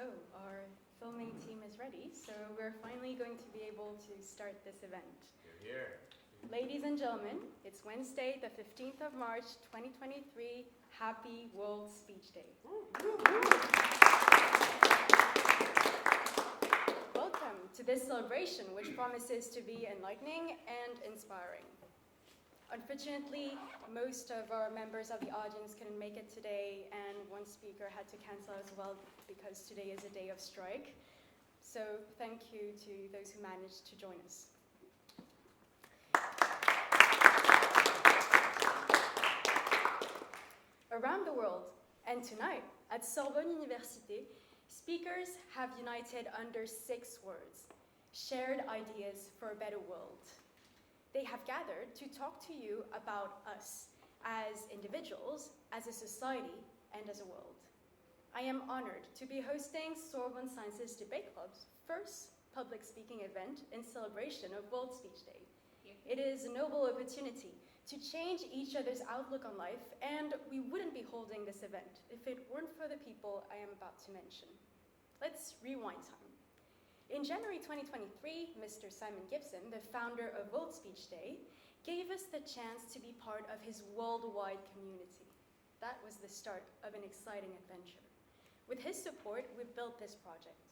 Our filming team is ready, so we're finally going to be able to start this event. Here. Ladies and gentlemen, it's Wednesday, the 15th of March, 2023. Happy World Speech Day. Welcome to this celebration, which promises to be enlightening and inspiring. Unfortunately, most of our members of the audience couldn't make it today, and one speaker had to cancel as well because today is a day of strike. So thank you to those who managed to join us. Around the world, and tonight at Sorbonne Université, speakers have united under 6 words: shared ideas for a better world. They have gathered to talk to you about us as individuals, as a society, and as a world. I am honored to be hosting Sorbonne Sciences Debate Club's first public speaking event in celebration of World Speech Day. It is a noble opportunity to change each other's outlook on life, and we wouldn't be holding this event if it weren't for the people I am about to mention. Let's rewind time. In January 2023, Mr. Simon Gibson, the founder of World Speech Day, gave us the chance to be part of his worldwide community. That was the start of an exciting adventure. With his support, we built this project.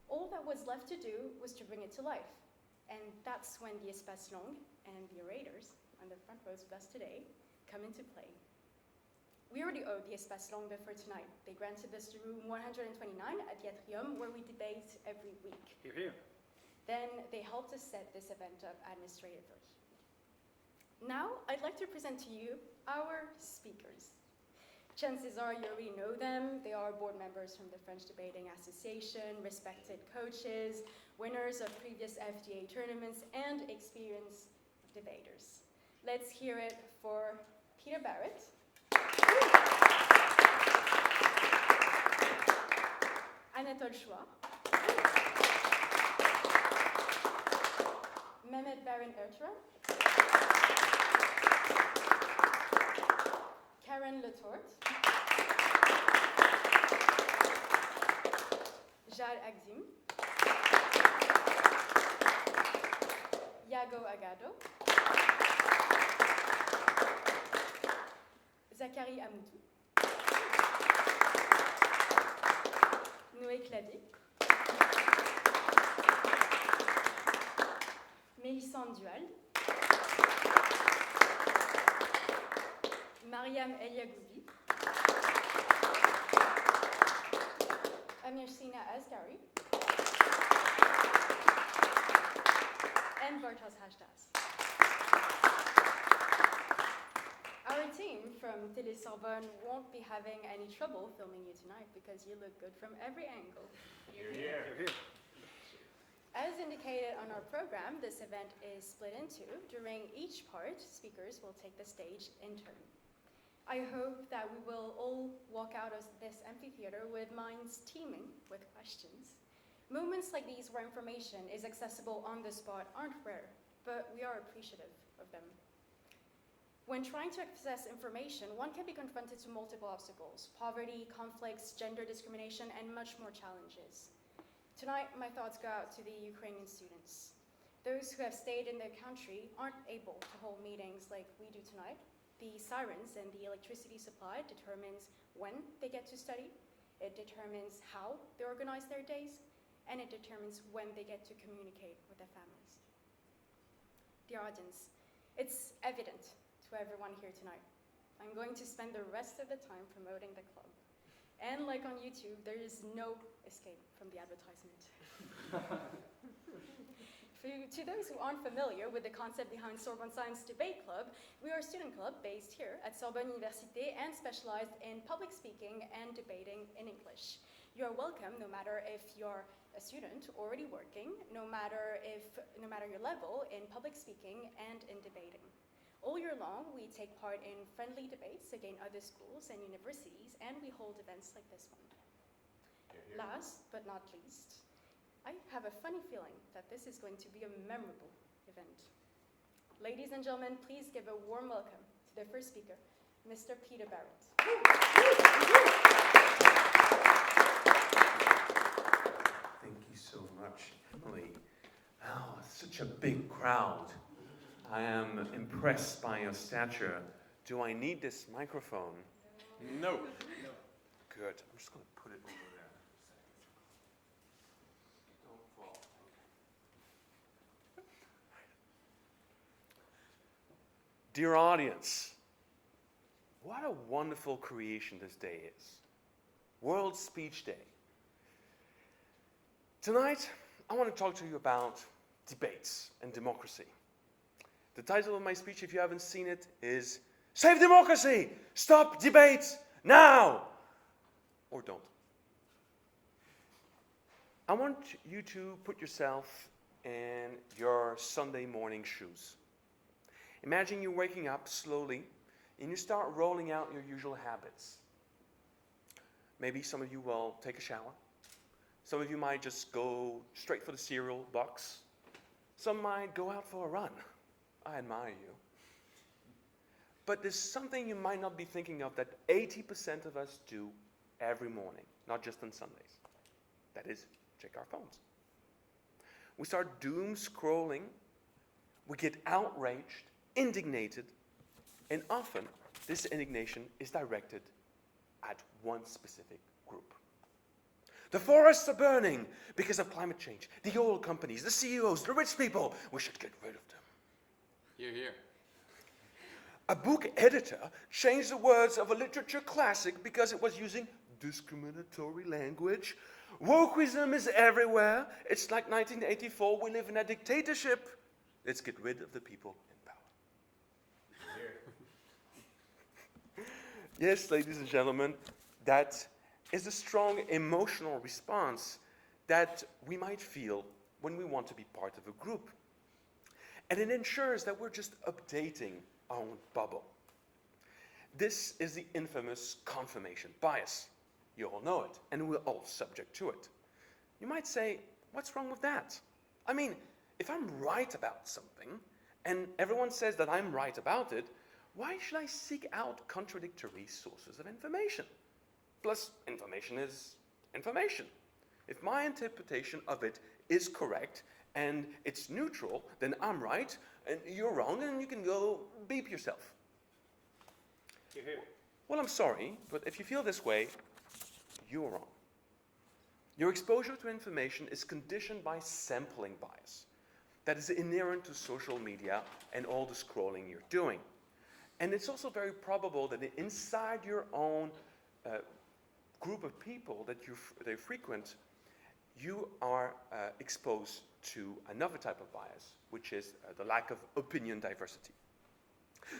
All that was left to do was to bring it to life. And that's when the Espace Long and the orators on the front rows with us today come into play. We already owed the Espace Long before tonight. They granted us the room 129 at the Atrium, where we debate every week. Here. Then they helped us set this event up administratively. Now, I'd like to present to you our speakers. Chances are you already know them. They are board members from the French Debating Association, respected coaches, winners of previous FDA tournaments, and experienced debaters. Let's hear it for Peter Barrett, Anatole Chouard, Mehmet Baron Ertuğrul, Karen Letorte, Jade Agzim, Yago Agado, Zachary Amoudou, Noé Clavier, Mélissande Dual, Mariam Eliagoubi, Amirsina Asghari, and Bartosz Hajdas. Our team from Télé Sorbonne won't be having any trouble filming you tonight because you look good from every angle. Here. As indicated on our program, this event is split into. During each part, speakers will take the stage in turn. I hope that we will all walk out of this amphitheater with minds teeming with questions. Moments like these where information is accessible on the spot aren't rare, but we are appreciative of them. When trying to access information, one can be confronted to multiple obstacles: poverty, conflicts, gender discrimination, and much more challenges. Tonight, my thoughts go out to the Ukrainian students. Those who have stayed in their country aren't able to hold meetings like we do tonight. The sirens and the electricity supply determines when they get to study, it determines how they organize their days, and it determines when they get to communicate with their families. Dear audience, it's evident to everyone here tonight. I'm going to spend the rest of the time promoting the club. And like on YouTube, there is no escape from the advertisement. To those who aren't familiar with the concept behind Sorbonne Science Debate Club, we are a student club based here at Sorbonne Université and specialized in public speaking and debating in English. You're welcome no matter if you're a student already working, no matter your level in public speaking and in debating. All year long, we take part in friendly debates against other schools and universities, and we hold events like this one. Last but not least, I have a funny feeling that this is going to be a memorable event. Ladies and gentlemen, please give a warm welcome to the first speaker, Mr. Peter Barrett. big crowd. I am impressed by your stature. Do I need this microphone? No. Good. I'm just going to put it over there. Don't fall. Okay. Dear audience, what a wonderful creation this day is. World Speech Day. Tonight, I want to talk to you about debates and democracy. The title of my speech, if you haven't seen it, is Save Democracy! Stop debates now! Or don't. I want you to put yourself in your Sunday morning shoes. Imagine you're waking up slowly and you start rolling out your usual habits. Maybe some of you will take a shower. Some of you might just go straight for the cereal box. Some might go out for a run. I admire you. But there's something you might not be thinking of that 80% of us do every morning, not just on Sundays. That is, check our phones. We start doom scrolling. We get outraged, indignated, and often this indignation is directed at one specific group. The forests are burning because of climate change. The oil companies, the CEOs, the rich people, we should get rid of them. Hear, hear. A book editor changed the words of a literature classic because it was using discriminatory language. Wokeism is everywhere. It's like 1984. We live in a dictatorship. Let's get rid of the people in power. Hear. Yes, ladies and gentlemen, that is a strong emotional response that we might feel when we want to be part of a group. And it ensures that we're just updating our own bubble. This is the infamous confirmation bias. You all know it, and we're all subject to it. You might say, what's wrong with that? I mean, if I'm right about something, and everyone says that I'm right about it, why should I seek out contradictory sources of information? Plus, information is information. If my interpretation of it is correct and it's neutral, then I'm right and you're wrong and you can go beep yourself. Hear, hear. Well, I'm sorry, but if you feel this way, you're wrong. Your exposure to information is conditioned by sampling bias that is inherent to social media and all the scrolling you're doing. And it's also very probable that inside your own group of people that you frequent, you are exposed to another type of bias, which is the lack of opinion diversity.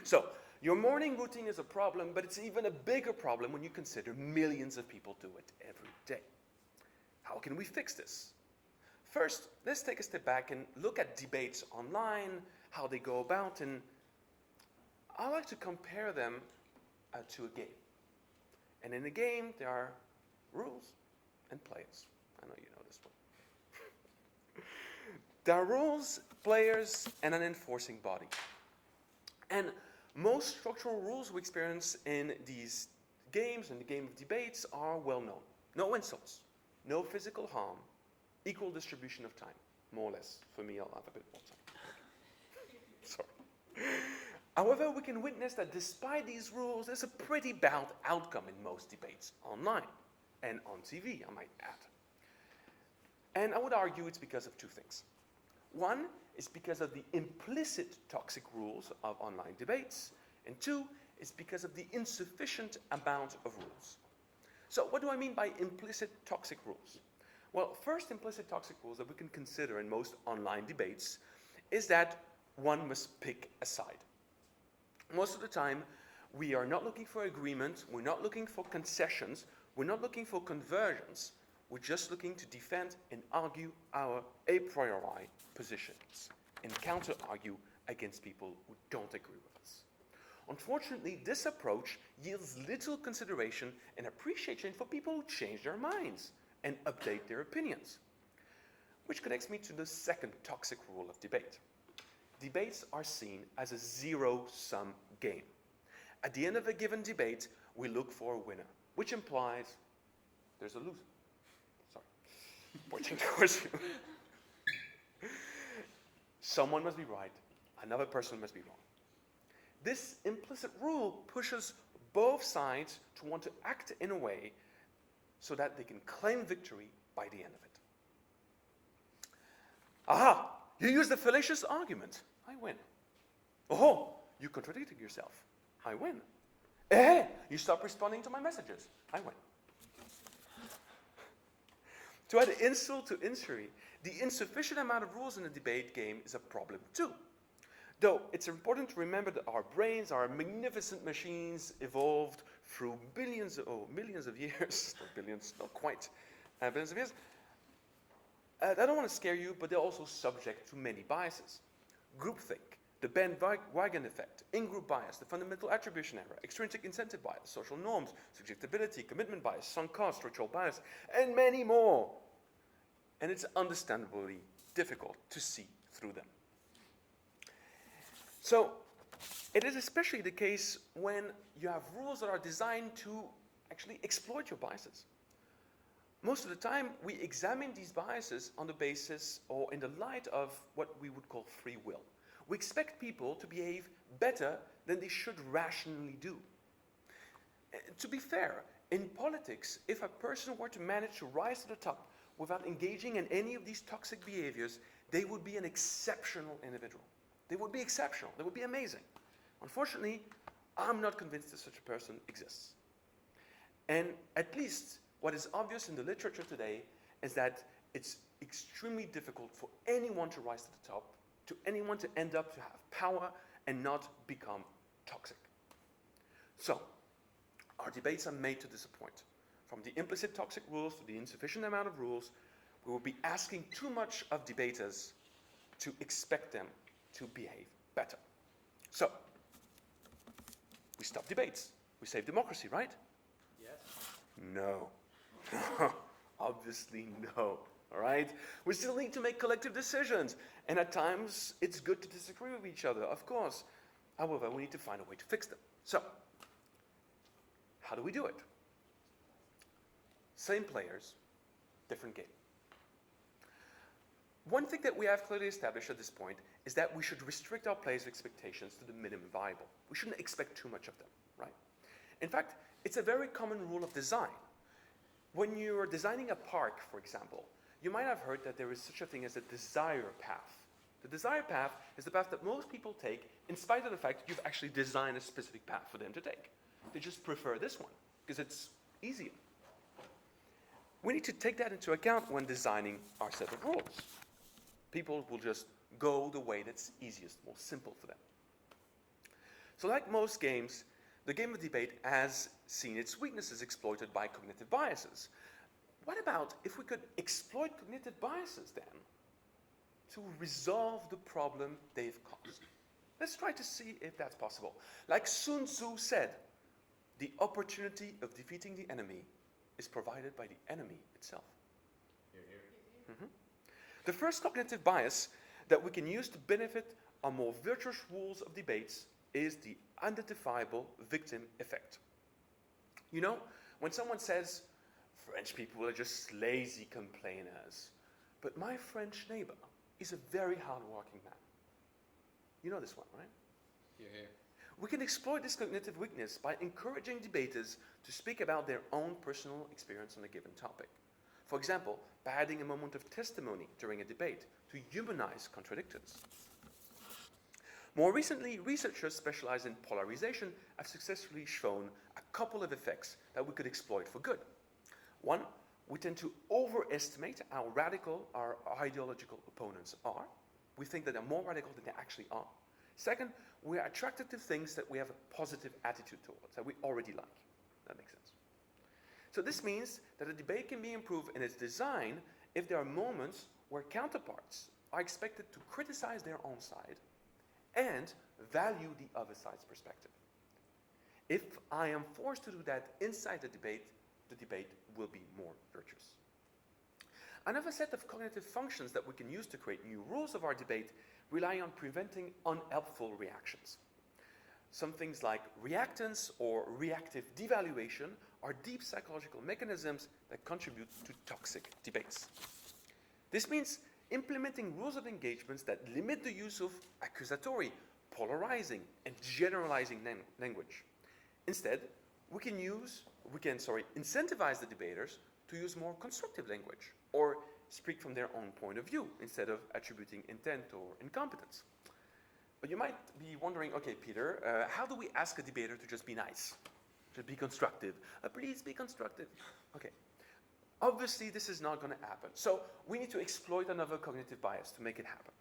So, your morning routine is a problem, but it's even a bigger problem when you consider millions of people do it every day. How can we fix this? First, let's take a step back and look at debates online, how they go about, and I like to compare them to a game. And in a game, there are rules and players. I know you know this one. There are rules, players, and an enforcing body. And most structural rules we experience in these games, in the game of debates, are well known. No insults, no physical harm, equal distribution of time. More or less. For me, I'll have a bit more time. Sorry. However, we can witness that despite these rules, there's a pretty bad outcome in most debates online and on TV, I might add. And I would argue it's because of two things. One is because of the implicit toxic rules of online debates, and two is because of the insufficient amount of rules. So what do I mean by implicit toxic rules? Well, first implicit toxic rules that we can consider in most online debates is that one must pick a side. Most of the time, we are not looking for agreement, we're not looking for concessions, we're not looking for conversions, we're just looking to defend and argue our a priori positions and counter-argue against people who don't agree with us. Unfortunately, this approach yields little consideration and appreciation for people who change their minds and update their opinions. Which connects me to the second toxic rule of debate. Debates are seen as a zero-sum game. At the end of a given debate, we look for a winner, which implies there's a loser. Sorry, pointing towards you. Someone must be right, another person must be wrong. This implicit rule pushes both sides to want to act in a way so that they can claim victory by the end of it. Aha! You use the fallacious argument. I win. Oh, you contradicted yourself. I win. Eh, you stop responding to my messages. I win. To add insult to injury, the insufficient amount of rules in a debate game is a problem too. Though it's important to remember that our brains are magnificent machines evolved through millions of years, not billions, not quite, billions of years. I don't want to scare you, but they're also subject to many biases. Groupthink, the bandwagon effect, in-group bias, the fundamental attribution error, extrinsic incentive bias, social norms, subjectivity, commitment bias, sunk cost, structural bias, and many more. And it's understandably difficult to see through them. So, it is especially the case when you have rules that are designed to actually exploit your biases. Most of the time, we examine these biases on the basis or in the light of what we would call free will. We expect people to behave better than they should rationally do. To be fair, in politics, if a person were to manage to rise to the top without engaging in any of these toxic behaviors, they would be an exceptional individual. They would be exceptional. They would be amazing. Unfortunately, I'm not convinced that such a person exists. And at least what is obvious in the literature today is that it's extremely difficult for anyone to rise to the top, to anyone to end up to have power and not become toxic. So, our debates are made to disappoint. From the implicit toxic rules to the insufficient amount of rules, we will be asking too much of debaters to expect them to behave better. So, we stop debates. We save democracy, right? Yes. No. Obviously no. All right? We still need to make collective decisions. And at times, it's good to disagree with each other, of course. However, we need to find a way to fix them. So, how do we do it? Same players, different game. One thing that we have clearly established at this point is that we should restrict our players' expectations to the minimum viable. We shouldn't expect too much of them, right? In fact, it's a very common rule of design. When you're designing a park, for example, you might have heard that there is such a thing as a desire path. The desire path is the path that most people take in spite of the fact you've actually designed a specific path for them to take. They just prefer this one because it's easier. We need to take that into account when designing our set of rules. People will just go the way that's easiest, most simple for them. So like most games, the game of debate has seen its weaknesses exploited by cognitive biases. What about if we could exploit cognitive biases then to resolve the problem they've caused? Let's try to see if that's possible. Like Sun Tzu said, the opportunity of defeating the enemy is provided by the enemy itself. Here, here. Mm-hmm. The first cognitive bias that we can use to benefit our more virtuous rules of debates is the identifiable victim effect. You know, when someone says, French people are just lazy complainers, but my French neighbor is a very hard-working man. You know this one, right? Here, here. We can exploit this cognitive weakness by encouraging debaters to speak about their own personal experience on a given topic. For example, by adding a moment of testimony during a debate to humanize contradictors. More recently, researchers specialized in polarization have successfully shown a couple of effects that we could exploit for good. One, we tend to overestimate how radical our ideological opponents are. We think that they're more radical than they actually are. Second, we are attracted to things that we have a positive attitude towards, that we already like. That makes sense. So this means that a debate can be improved in its design if there are moments where counterparts are expected to criticize their own side and value the other side's perspective. If I am forced to do that inside the debate will be more virtuous. Another set of cognitive functions that we can use to create new rules of our debate rely on preventing unhelpful reactions. Some things like reactance or reactive devaluation are deep psychological mechanisms that contribute to toxic debates. This means implementing rules of engagements that limit the use of accusatory, polarizing, and generalizing language. Instead, we can incentivize the debaters to use more constructive language or speak from their own point of view instead of attributing intent or incompetence. But you might be wondering, okay, Peter, how do we ask a debater to just be nice, to be constructive? Please be constructive. Okay. Obviously, this is not going to happen. So we need to exploit another cognitive bias to make it happen.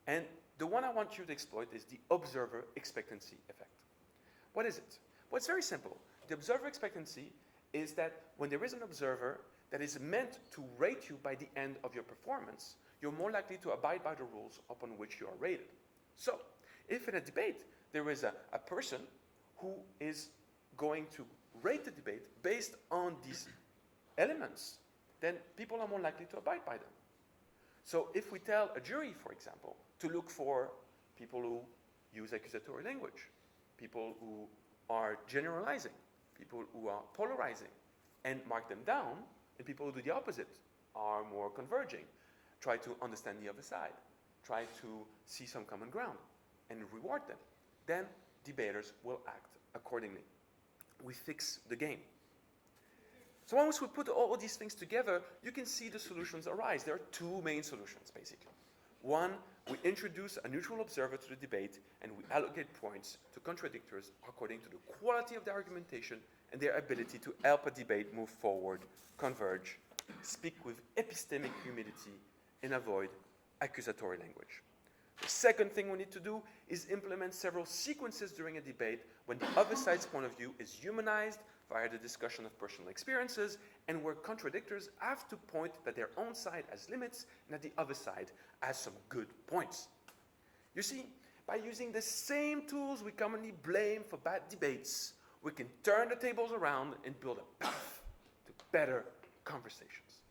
And the one I want you to exploit is the observer expectancy effect. What is it? Well, it's very simple. The observer expectancy is that when there is an observer that is meant to rate you by the end of your performance, you're more likely to abide by the rules upon which you are rated. So, if in a debate there is a person who is going to rate the debate based on these elements, then people are more likely to abide by them. So if we tell a jury, for example, to look for people who use accusatory language, people who are generalizing, people who are polarizing, and mark them down, and people who do the opposite, are more converging, try to understand the other side, try to see some common ground, and reward them, then debaters will act accordingly. We fix the game. So once we put all of these things together, you can see the solutions arise. There are two main solutions, basically. One, we introduce a neutral observer to the debate, and we allocate points to contradictors according to the quality of their argumentation and their ability to help a debate move forward, converge, speak with epistemic humility, and avoid accusatory language. The second thing we need to do is implement several sequences during a debate when the other side's point of view is humanized via the discussion of personal experiences, and where contradictors have to point that their own side has limits and that the other side has some good points. You see, by using the same tools we commonly blame for bad debates, we can turn the tables around and build a path to better conversations.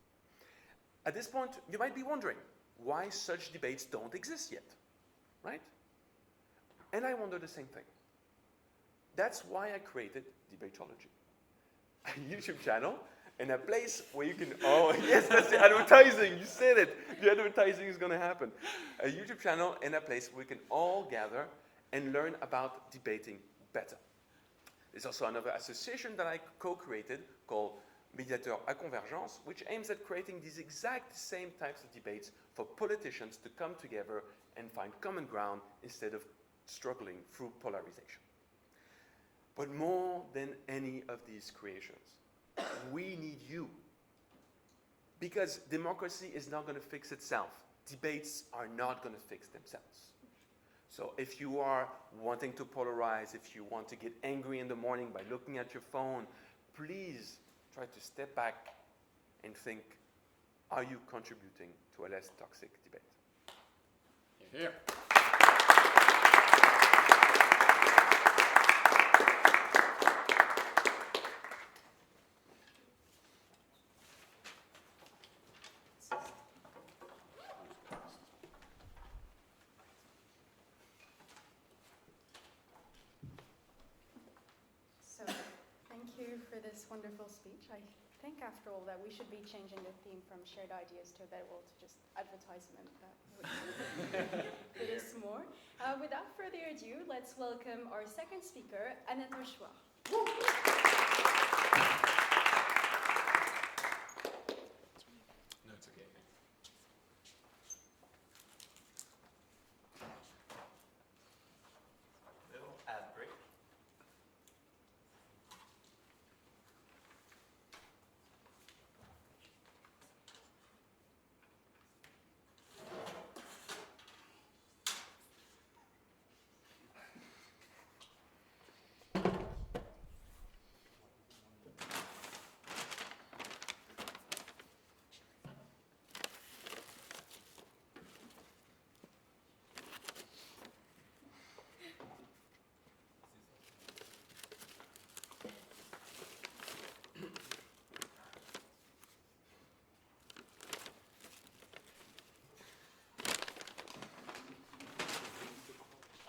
At this point, you might be wondering why such debates don't exist yet, right? And I wonder the same thing. That's why I created Debatology, a YouTube channel and a place where you can, oh yes, that's the advertising, you said it, the advertising is going to happen. A YouTube channel and a place where we can all gather and learn about debating better. There's also another association that I co-created called Médiateurs à Convergence, which aims at creating these exact same types of debates for politicians to come together and find common ground instead of struggling through polarization. But more than any of these creations, we need you. Because democracy is not going to fix itself. Debates are not going to fix themselves. So if you are wanting to polarize, if you want to get angry in the morning by looking at your phone, please try to step back and think, are you contributing to a less toxic debate? Here. So, thank you for this wonderful speech. I think, after all, that we should be changing the theme from shared ideas to a better world to just advertisement. That would fit us more. Without further ado, let's welcome our second speaker, Anatole Chouard. No, it's okay. Little ad break.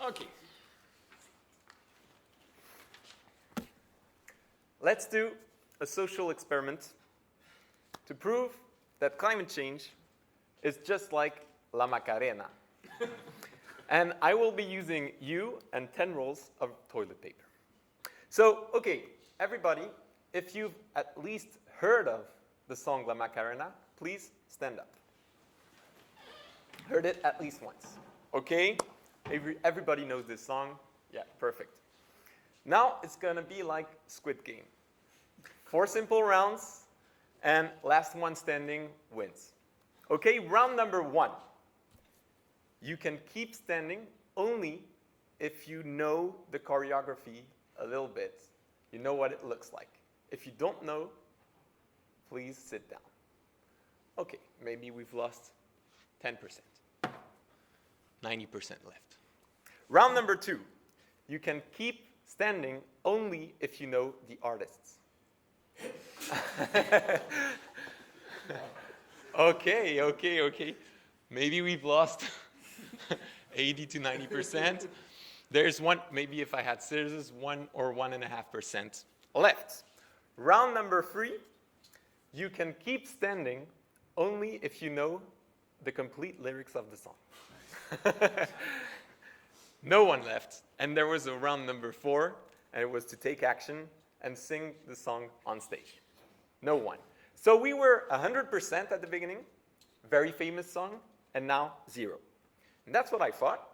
Okay. Let's do a social experiment to prove that climate change is just like La Macarena. And I will be using you and 10 rolls of toilet paper. So, okay, everybody, if you've at least heard of the song La Macarena, please stand up. Heard it at least once. Okay? Everybody knows this song? Yeah, perfect. Now it's gonna be like Squid Game. 4 simple rounds, and last one standing wins. Okay, round number 1. You can keep standing only if you know the choreography a little bit. You know what it looks like. If you don't know, please sit down. Okay, maybe we've lost 10%. 90% left. Round number 2. You can keep standing only if you know the artists. Okay. Maybe we've lost 80 to 90%. There's one, maybe if I had scissors, 1 or 1.5% left. Round number 3, you can keep standing only if you know the complete lyrics of the song. No one left. And there was a round number 4, and it was to take action and sing the song on stage. No one. So we were 100% at the beginning, very famous song, and now 0. And that's what I thought.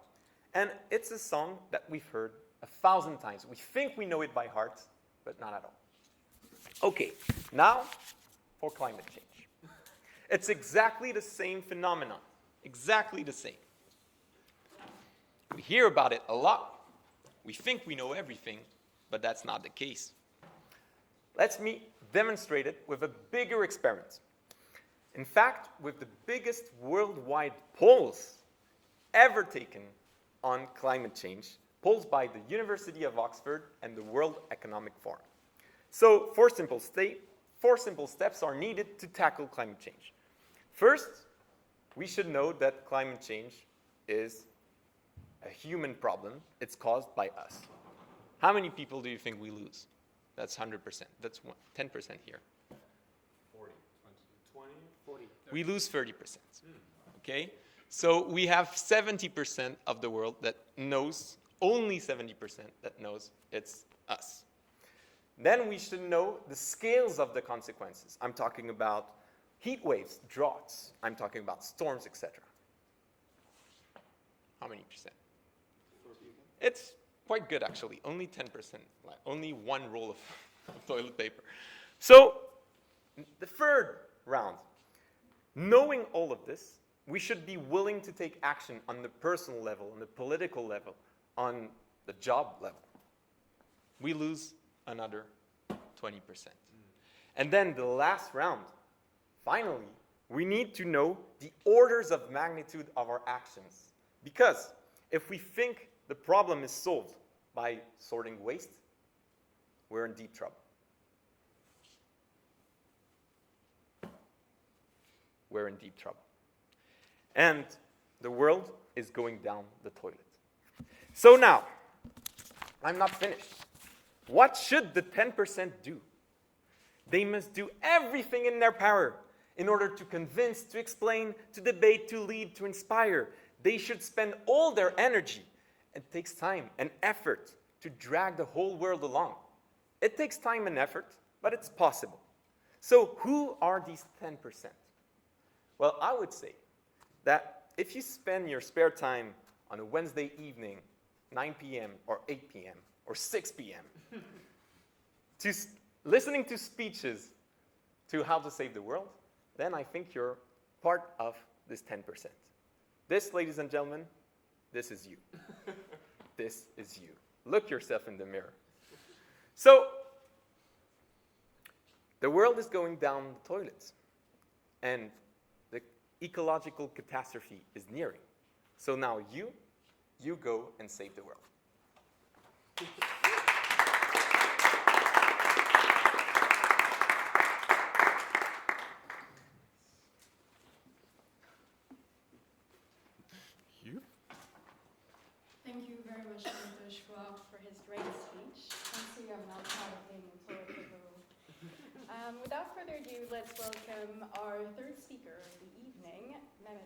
And it's a song that we've heard 1,000 times. We think we know it by heart, but not at all. Okay, now for climate change. It's exactly the same phenomenon. Exactly the same. We hear about it a lot. We think we know everything, but that's not the case. Let me demonstrate it with a bigger experiment. In fact, with the biggest worldwide polls ever taken on climate change, polls by the University of Oxford and the World Economic Forum. So 4 simple steps are needed to tackle climate change. First, we should know that climate change is a human problem. It's caused by us. How many people do you think we lose? That's 100%. That's 10% here. 40, 20, 40. We lose 30%. Okay? So we have 70% of the world that knows, only 70% that knows it's us. Then we should know the scales of the consequences. I'm talking about heat waves, droughts. I'm talking about storms, etc. How many percent? It's quite good, actually. Only 10%. Like only 1 roll of toilet paper. So the third round. Knowing all of this, we should be willing to take action on the personal level, on the political level, on the job level. We lose another 20%. And then the last round, finally, we need to know the orders of magnitude of our actions. Because if we think the problem is solved by sorting waste, we're in deep trouble. We're in deep trouble. And the world is going down the toilet. So now, I'm not finished. What should the 10% do? They must do everything in their power in order to convince, to explain, to debate, to lead, to inspire. They should spend all their energy. It takes time and effort to drag the whole world along. It takes time and effort, but it's possible. So who are these 10%? Well, I would say that if you spend your spare time on a Wednesday evening, 9 p.m. or 8 p.m. or 6 p.m., listening to speeches to how to save the world, then I think you're part of this 10%. This, ladies and gentlemen, this is you. This is you. Look yourself in the mirror. So, the world is going down the toilet, and the ecological catastrophe is nearing. So now you go and save the world. You? Thank you very much, Mr. Schwab, for his great speech. I see I'm not proud of being a toilet paper roll. Without further ado, let's welcome our third speaker of the evening, Mehmet.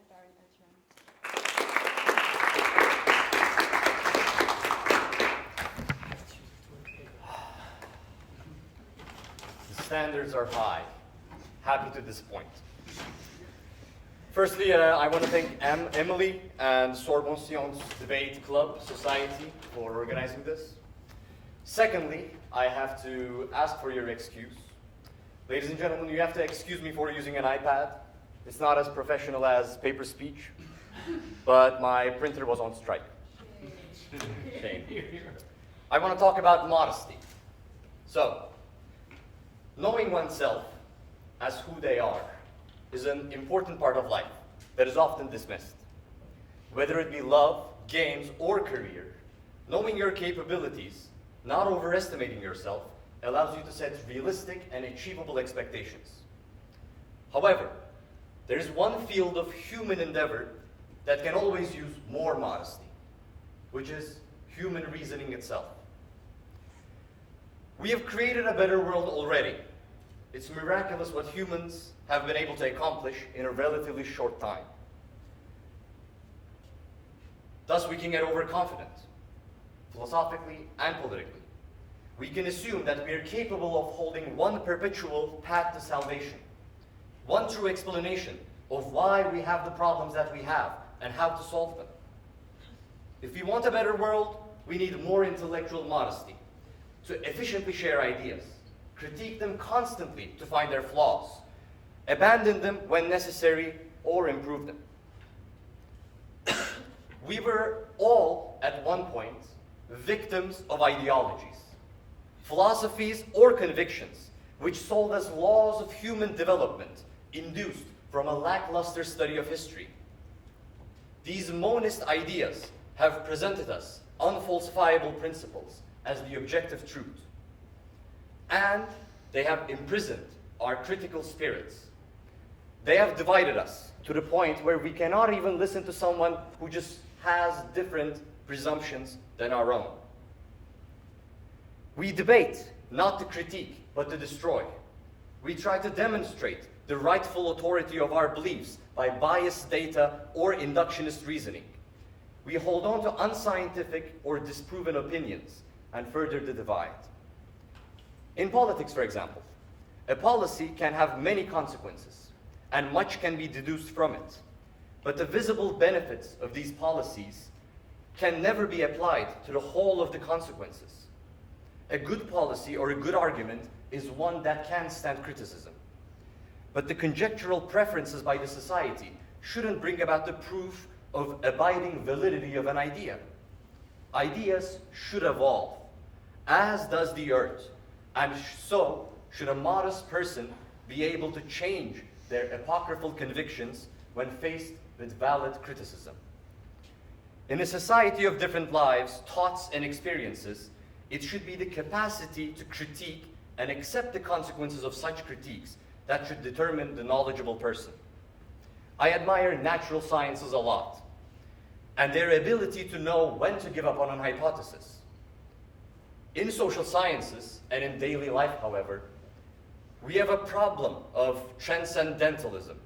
standards are high. Happy to disappoint. Firstly, I want to thank Emily and Sorbonne Science Debate Club Society for organizing this. Secondly, I have to ask for your excuse. Ladies and gentlemen, you have to excuse me for using an iPad. It's not as professional as paper speech, but my printer was on strike. Shame. I want to talk about modesty. So, knowing oneself as who they are is an important part of life that is often dismissed. Whether it be love, games, or career, knowing your capabilities, not overestimating yourself, allows you to set realistic and achievable expectations. However, there is one field of human endeavor that can always use more modesty, which is human reasoning itself. We have created a better world already. It's miraculous what humans have been able to accomplish in a relatively short time. Thus, we can get overconfident, philosophically and politically. We can assume that we are capable of holding one perpetual path to salvation, one true explanation of why we have the problems that we have and how to solve them. If we want a better world, we need more intellectual modesty to efficiently share ideas, critique them constantly to find their flaws, abandon them when necessary, or improve them. We were all, at one point, victims of ideologies, philosophies, or convictions which sold us laws of human development induced from a lackluster study of history. These monist ideas have presented us unfalsifiable principles as the objective truth. And they have imprisoned our critical spirits. They have divided us to the point where we cannot even listen to someone who just has different presumptions than our own. We debate not to critique, but to destroy. We try to demonstrate the rightful authority of our beliefs by biased data or inductionist reasoning. We hold on to unscientific or disproven opinions and further the divide. In politics, for example, a policy can have many consequences, and much can be deduced from it. But the visible benefits of these policies can never be applied to the whole of the consequences. A good policy or a good argument is one that can stand criticism. But the conjectural preferences by the society shouldn't bring about the proof of abiding validity of an idea. Ideas should evolve, as does the earth, and so should a modest person be able to change their apocryphal convictions when faced with valid criticism. In a society of different lives, thoughts, and experiences, it should be the capacity to critique and accept the consequences of such critiques that should determine the knowledgeable person. I admire natural sciences a lot, and their ability to know when to give up on an hypothesis. In social sciences and in daily life, however, we have a problem of transcendentalism.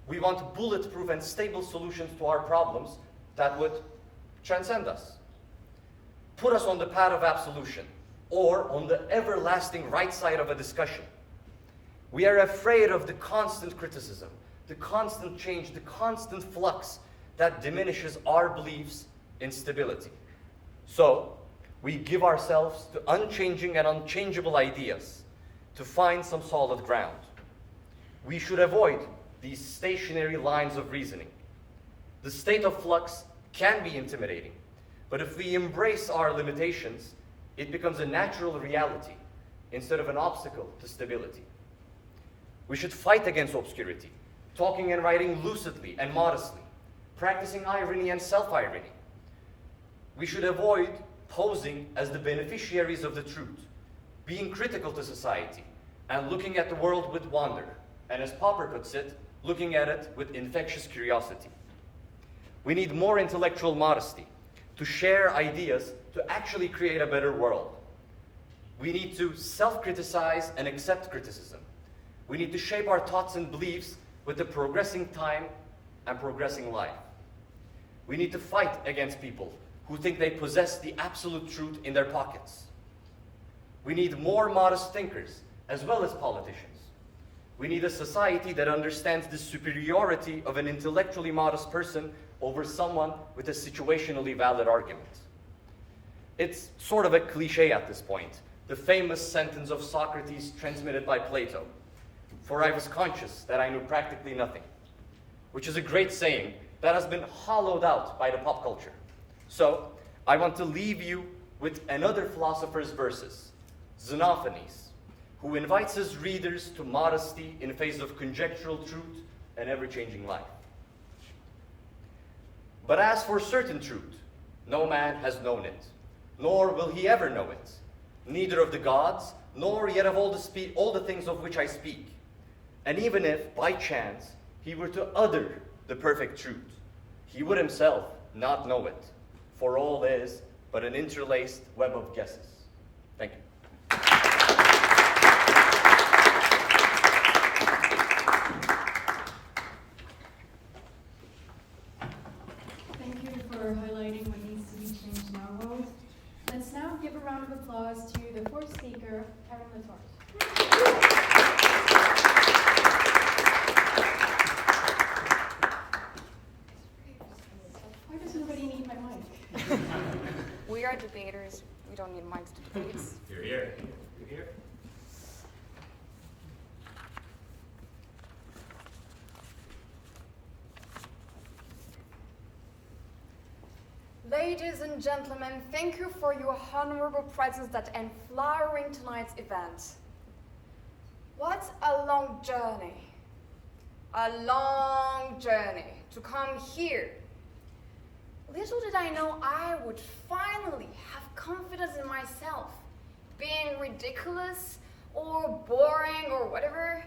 We want bulletproof and stable solutions to our problems that would transcend us, put us on the path of absolution, or on the everlasting right side of a discussion. We are afraid of the constant criticism, the constant change, the constant flux that diminishes our beliefs in stability. So, we give ourselves to unchanging and unchangeable ideas to find some solid ground. We should avoid these stationary lines of reasoning. The state of flux can be intimidating, but if we embrace our limitations, it becomes a natural reality instead of an obstacle to stability. We should fight against obscurity, talking and writing lucidly and modestly, practicing irony and self-irony. We should avoid posing as the beneficiaries of the truth, being critical to society, and looking at the world with wonder, and as Popper puts it, looking at it with infectious curiosity. We need more intellectual modesty to share ideas to actually create a better world. We need to self-criticize and accept criticism. We need to shape our thoughts and beliefs with the progressing time and progressing life. We need to fight against people who think they possess the absolute truth in their pockets. We need more modest thinkers as well as politicians. We need a society that understands the superiority of an intellectually modest person over someone with a situationally valid argument. It's sort of a cliche at this point, the famous sentence of Socrates transmitted by Plato, "For I was conscious that I knew practically nothing," which is a great saying that has been hollowed out by the pop culture. So, I want to leave you with another philosopher's verses, Xenophanes, who invites his readers to modesty in face of conjectural truth and ever-changing life. "But as for certain truth, no man has known it, nor will he ever know it, neither of the gods, nor yet of all the things of which I speak. And even if, by chance, he were to utter the perfect truth, he would himself not know it, for all is but an interlaced web of guesses." Thank you. Thank you for highlighting what needs to be changed in our world. Let's now give a round of applause to the fourth speaker, Karen Letarte. Why does nobody need my mic? We are debaters. We don't need mics to debate. You're here. You're here. Ladies and gentlemen, thank you for your honorable presence that enflowering tonight's event. What a long journey. A long journey to come here. Little did I know I would finally have confidence in myself. Being ridiculous or boring or whatever,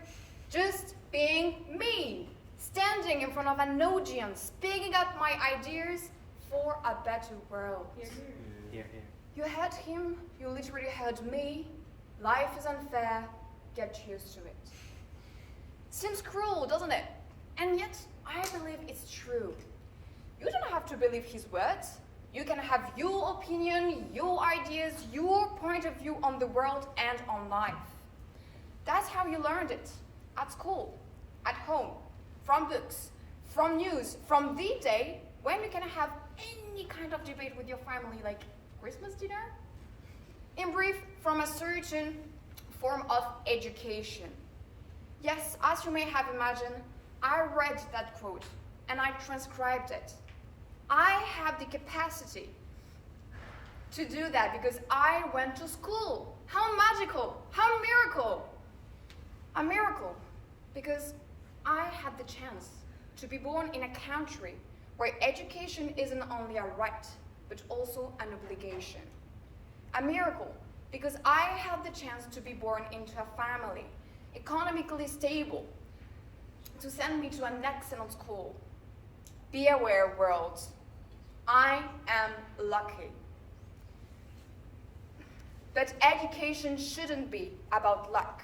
just being me. Standing in front of an audience, speaking up my ideas for a better world. Here. You heard him, you literally heard me. Life is unfair, get used to it. Seems cruel, doesn't it? And yet, I believe it's true. You don't have to believe his words. You can have your opinion, your ideas, your point of view on the world and on life. That's how you learned it. At school, at home, from books, from news, from the day when you can have any kind of debate with your family, like Christmas dinner. In brief, from a certain form of education. Yes, as you may have imagined, I read that quote and I transcribed it. I have the capacity to do that because I went to school. How magical, how miracle. A miracle because I had the chance to be born in a country where education isn't only a right, but also an obligation. A miracle because I had the chance to be born into a family, economically stable, to send me to an excellent school. Be aware, world, I am lucky. But education shouldn't be about luck.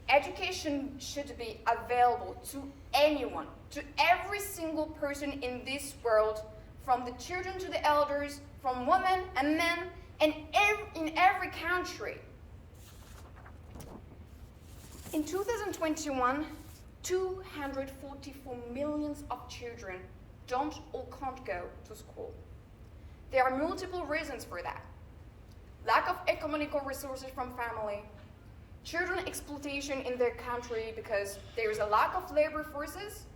Education should be available to anyone, to every single person in this world, from the children to the elders, from women and men, and in every country. In 2021, 244 million of children don't or can't go to school. There are multiple reasons for that. Lack of economical resources from family, children exploitation in their country because there is a lack of labor forces,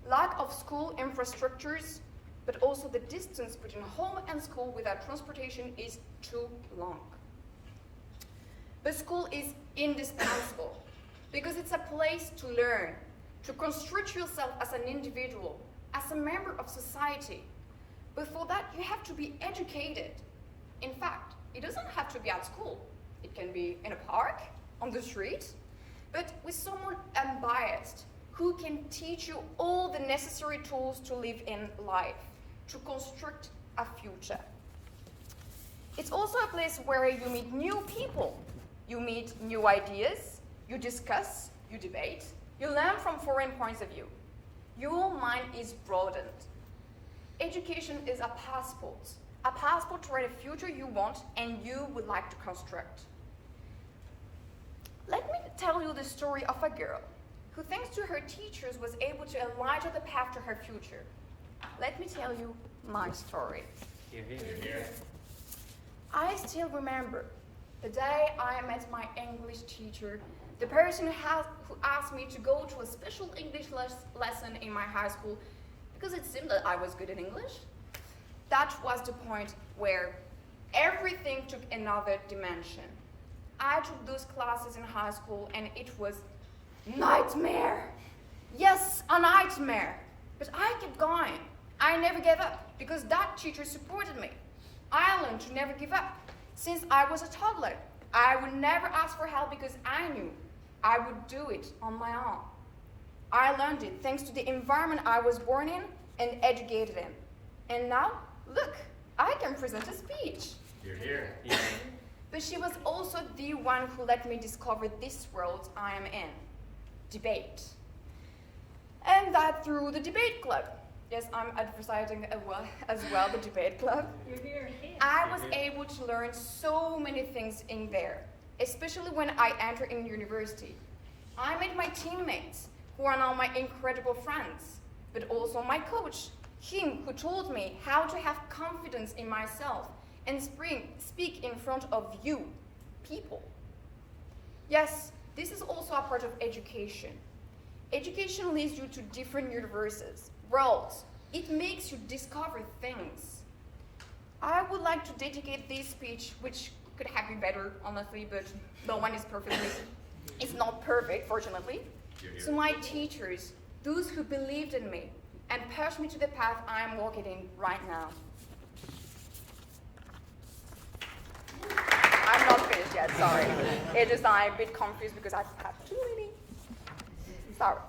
lack of school infrastructures, but also the distance between home and school without transportation is too long. But school is indispensable because it's a place to learn, to construct yourself as an individual, as a member of society. But for that, you have to be educated. In fact, it doesn't have to be at school. It can be in a park, on the street, but with someone unbiased who can teach you all the necessary tools to live in life, to construct a future. It's also a place where you meet new people. You meet new ideas, you discuss, you debate, you learn from foreign points of view. Your mind is broadened. Education is a passport to write a future you want and you would like to construct. Let me tell you the story of a girl who, thanks to her teachers, was able to enlighten the path to her future. Let me tell you my story. Here, here. I still remember the day I met my English teacher, the person who asked me to go to a special English lesson in my high school because it seemed that I was good in English. That was the point where everything took another dimension. I took those classes in high school and it was nightmare. Yes, a nightmare. But I kept going. I never gave up because that teacher supported me. I learned to never give up. Since I was a toddler, I would never ask for help because I knew I would do it on my own. I learned it thanks to the environment I was born in and educated in. And now, look, I can present a speech. Here, here. But she was also the one who let me discover this world I am in, debate. And that through the debate club. Yes, I'm advertising as well the debate club. I was able to learn so many things in there, especially when I entered in university. I met my teammates, who are now my incredible friends, but also my coach, him who told me how to have confidence in myself and speak in front of you, people. Yes, this is also a part of education. Education leads you to different universes, worlds. It makes you discover things. I would like to dedicate this speech, which could have been better, honestly, but no one is it's not perfect, fortunately, to my teachers, those who believed in me and pushed me to the path I am walking in right now. I'm not finished yet, sorry. I'm a bit confused because I have too many. Sorry.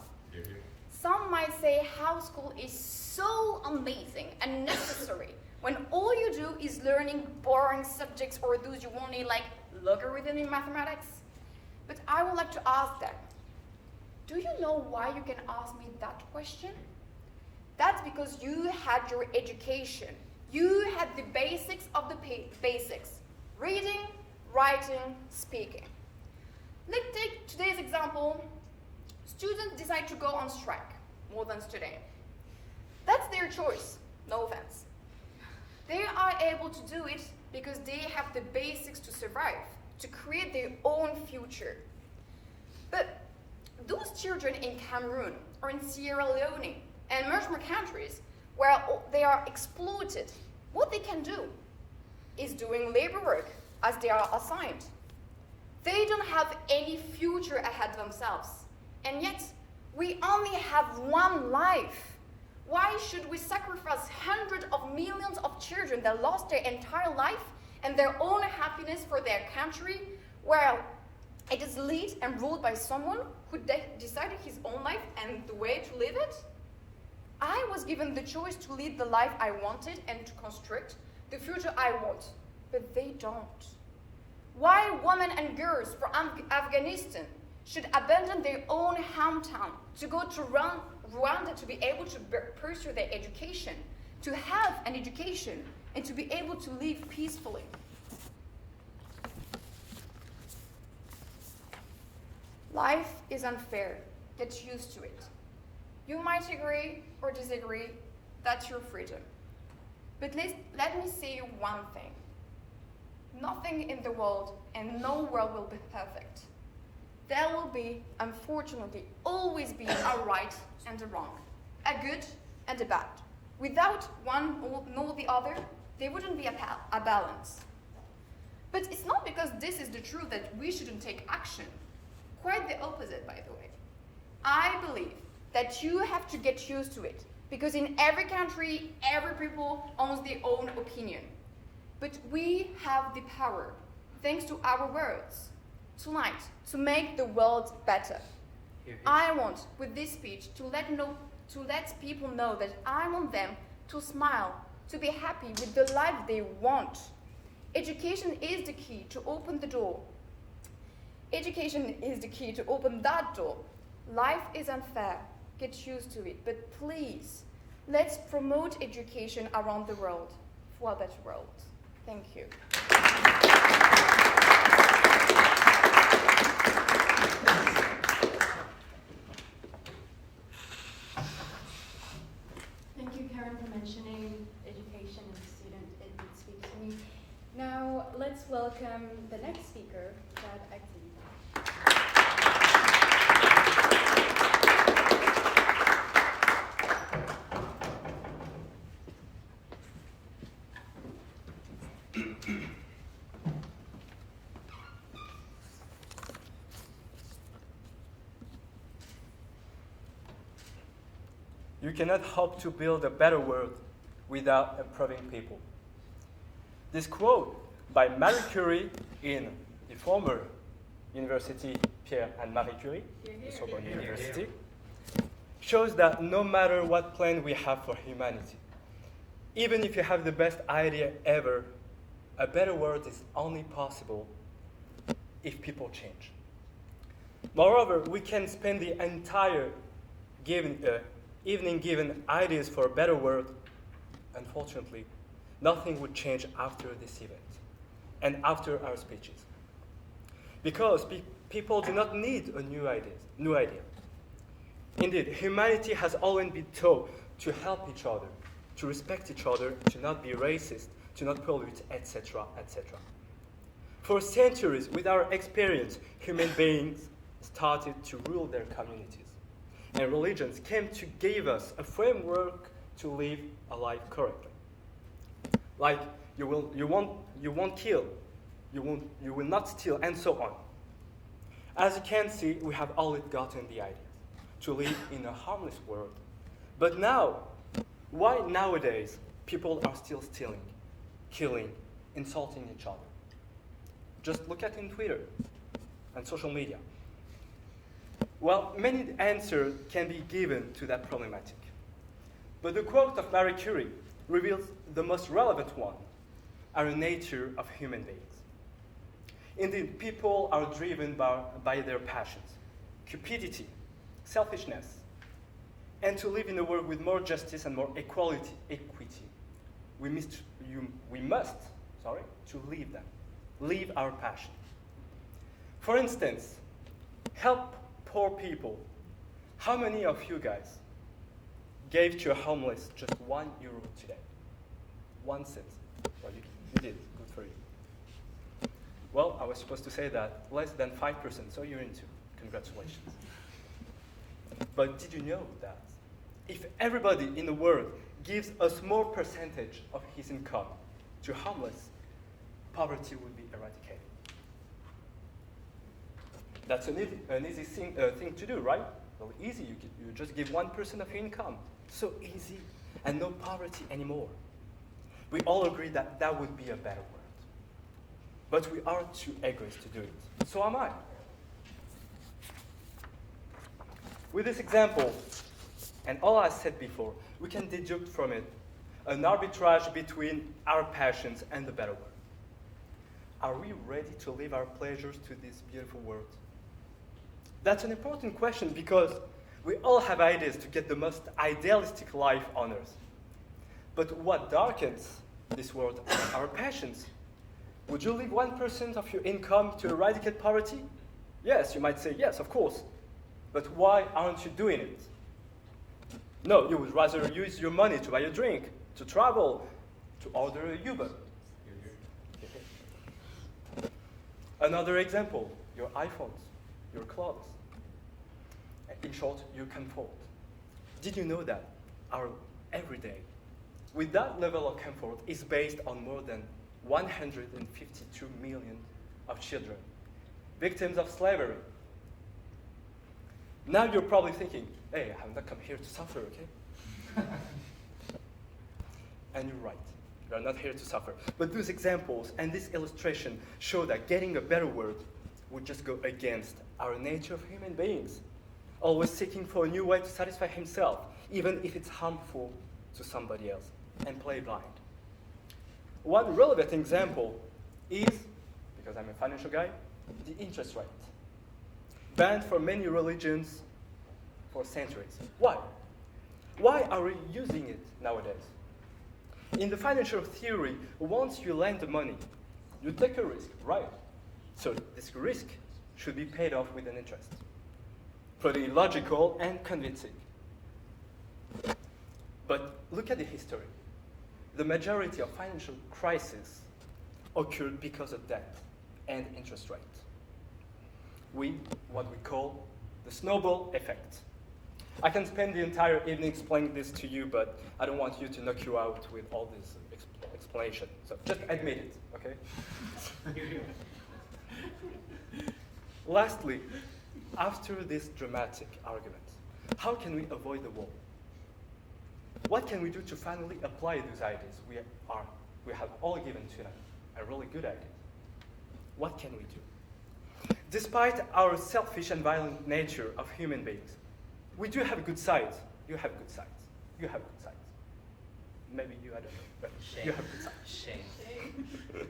Some might say how school is so amazing and necessary when all you do is learning boring subjects or those you only like logarithm in mathematics. But I would like to ask them, do you know why you can ask me that question? That's because you had your education. You had the basics of the basics. Reading, writing, speaking. Let's take today's example. Students decide to go on strike more than today. That's their choice, no offense. They are able to do it because they have the basics to survive, to create their own future. But those children in Cameroon or in Sierra Leone and much more countries where they are exploited, what they can do is doing labor work as they are assigned. They don't have any future ahead of themselves. And yet, we only have one life. Why should we sacrifice hundreds of millions of children that lost their entire life and their own happiness for their country, where it is led and ruled by someone who decided his own life and the way to live it? I was given the choice to lead the life I wanted and to construct the future I want, but they don't. Why women and girls from Afghanistan should abandon their own hometown to go to Rwanda to be able to pursue their education, to have an education, and to be able to live peacefully. Life is unfair. Get used to it. You might agree or disagree. That's your freedom. But let me say you one thing. Nothing in the world and no world will be perfect. There will be, unfortunately, always be a right and a wrong, a good and a bad. Without one nor the other, there wouldn't be a balance. But it's not because this is the truth that we shouldn't take action. Quite the opposite, by the way. I believe that you have to get used to it, because in every country, every people owns their own opinion. But we have the power, thanks to our words, tonight, to make the world better. I want, with this speech, to let people know that I want them to smile, to be happy with the life they want. Education is the key to open the door. Education is the key to open that door. Life is unfair. Get used to it. But please, let's promote education around the world for a better world. Thank you. mentioning education and student, it speaks to me. Now, let's welcome the next speaker, Brad Ackley. You cannot hope to build a better world without improving people. This quote by Marie Curie in the former University Pierre and Marie Curie, the Sorbonne University, shows that no matter what plan we have for humanity, even if you have the best idea ever, a better world is only possible if people change. Moreover, we can spend the entire evening given ideas for a better world. Unfortunately, nothing would change after this event and after our speeches. Because people do not need a new idea. Indeed, humanity has always been taught to help each other, to respect each other, to not be racist, to not pollute, etc., etc. For centuries, with our experience, human beings started to rule their communities. And religions came to give us a framework to live a life correctly. Like you won't kill, you will not steal, and so on. As you can see, we have always gotten the idea to live in a harmless world. But now, why nowadays people are still stealing, killing, insulting each other? Just look at in Twitter and social media. Well, many answers can be given to that problematic. But the quote of Marie Curie reveals the most relevant one, our nature of human beings. Indeed, people are driven by their passions, cupidity, selfishness, and to live in a world with more justice and more equity. We must live our passion. For instance, help poor people. How many of you guys gave to a homeless just €1 today? 1 cent. Well, you did. Good for you. Well, I was supposed to say that less than 5%, so you're into. Congratulations. But did you know that if everybody in the world gives a small percentage of his income to homeless, poverty would be eradicated? That's an easy thing to do, right? Well, easy. You just give 1% of your income. So easy. And no poverty anymore. We all agree that that would be a better world. But we are too egoist to do it. So am I. With this example, and all I said before, we can deduct from it an arbitrage between our passions and the better world. Are we ready to leave our pleasures to this beautiful world? That's an important question because we all have ideas to get the most idealistic life on earth. But what darkens this world are our passions. Would you leave 1% of your income to eradicate poverty? Yes, you might say yes, of course. But why aren't you doing it? No, you would rather use your money to buy a drink, to travel, to order a Uber. Another example, your iPhones, your clothes. In short, your comfort. Did you know that our everyday, with that level of comfort, is based on more than 152 million of children, victims of slavery? Now you're probably thinking, hey, I have not come here to suffer, okay? And you're right. You are not here to suffer. But those examples and this illustration show that getting a better world would just go against our nature of human beings, always seeking for a new way to satisfy himself, even if it's harmful to somebody else, and play blind. One relevant example is, because I'm a financial guy, the interest rate. Banned for many religions for centuries. Why? Why are we using it nowadays? In the financial theory, once you lend the money, you take a risk, right? So this risk should be paid off with an interest. Pretty logical and convincing. But look at the history. The majority of financial crises occurred because of debt and interest rate. What we call the snowball effect. I can spend the entire evening explaining this to you, but I don't want you to knock you out with all this explanation. So just admit it, okay? Lastly, after this dramatic argument, how can we avoid the war? What can we do to finally apply these ideas we have all given tonight? A really good idea. What can we do? Despite our selfish and violent nature of human beings, we do have good sides. You have good sides. You have good sides. Maybe you, I don't know, but Shame. you have good sides. Shame.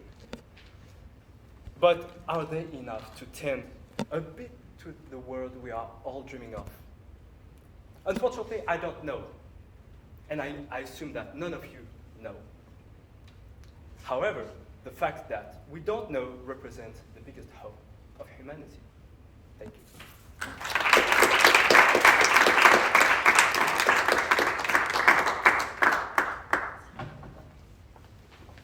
But are they enough to tend a bit to the world we are all dreaming of? Unfortunately, I don't know. And I assume that none of you know. However, the fact that we don't know represents the biggest hope of humanity. Thank you.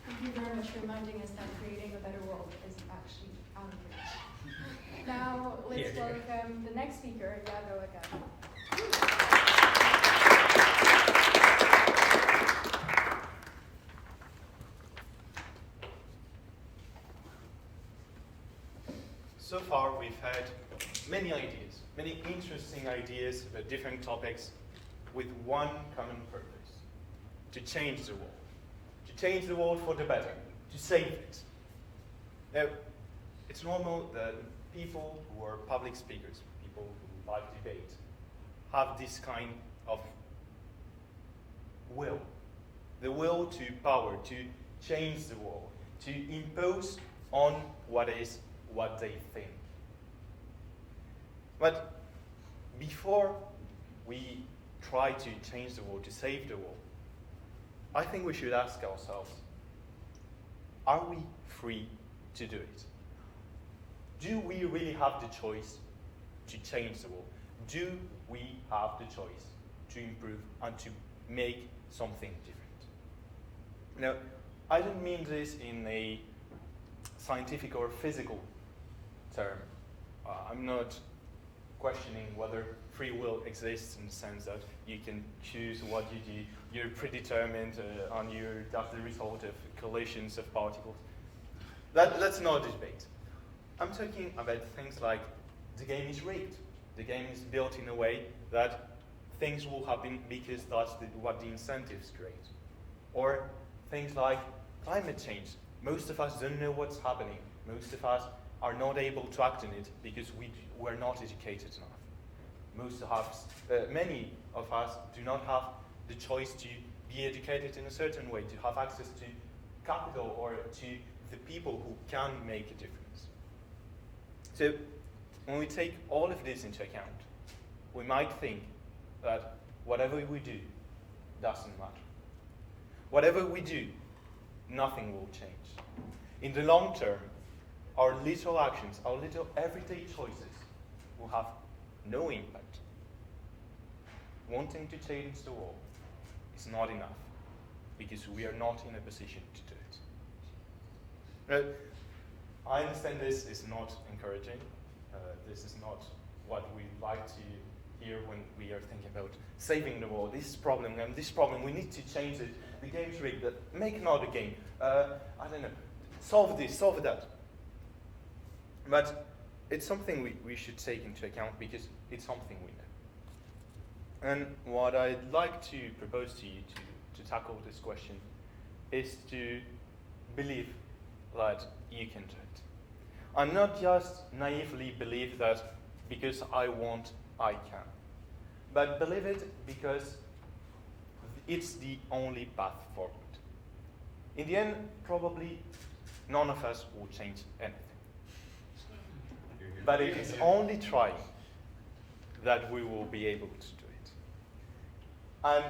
Thank you very much for reminding us that creating a better world is actually out of reach. Now, let's welcome the next speaker, Yago again. So far, we've had many ideas, many interesting ideas about different topics with one common purpose: to change the world. To change the world for the better, to save it. Now, it's normal that people who are public speakers, people who like debate, have this kind of will. The will to power, to change the world, to impose on what they think. But before we try to change the world, to save the world, I think we should ask ourselves, are we free to do it? Do we really have the choice to change the world? Do we have the choice to improve and to make something different? Now, I don't mean this in a scientific or physical term. I'm not questioning whether free will exists in the sense that you can choose what you do. You're predetermined that's the result of collisions of particles. That's not a debate. I'm talking about things like the game is rigged. The game is built in a way that things will happen because that's what the incentives create. Or things like climate change. Most of us don't know what's happening. Most of us are not able to act on it because we're not educated enough. Many of us do not have the choice to be educated in a certain way, to have access to capital or to the people who can make a difference. So when we take all of this into account, we might think that whatever we do doesn't matter. Whatever we do, nothing will change. In the long term, our little actions, our little everyday choices will have no impact. Wanting to change the world is not enough because we are not in a position to do it. Now, I understand this is not encouraging. This is not what we like to hear when we are thinking about saving the world. This problem, we need to change it. The game's rigged. Make another game. I don't know. Solve this, solve that. But it's something we should take into account because it's something we know. And what I'd like to propose to you to tackle this question is to believe that you can do it. And not just naively believe that because I want, I can. But believe it because it's the path forward. In the end, probably none of us will change anything. But it is only trying that we will be able to do it. And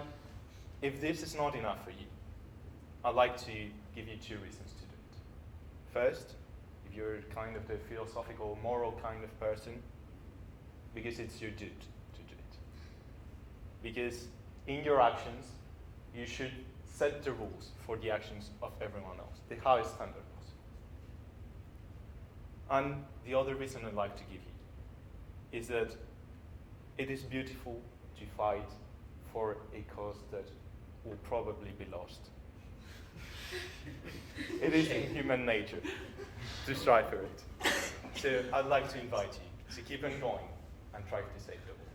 if this is not enough for you, I'd like to give you 2 reasons to do it. First, if you're kind of the philosophical, moral kind of person, because it's your duty to do it. Because in your actions, you should set the rules for the actions of everyone else, the highest standard possible. And the other reason I'd like to give you is that it is beautiful to fight for a cause that will probably be lost. It is in human nature to strive for it. So I'd like to invite you to keep on going and try to save the world.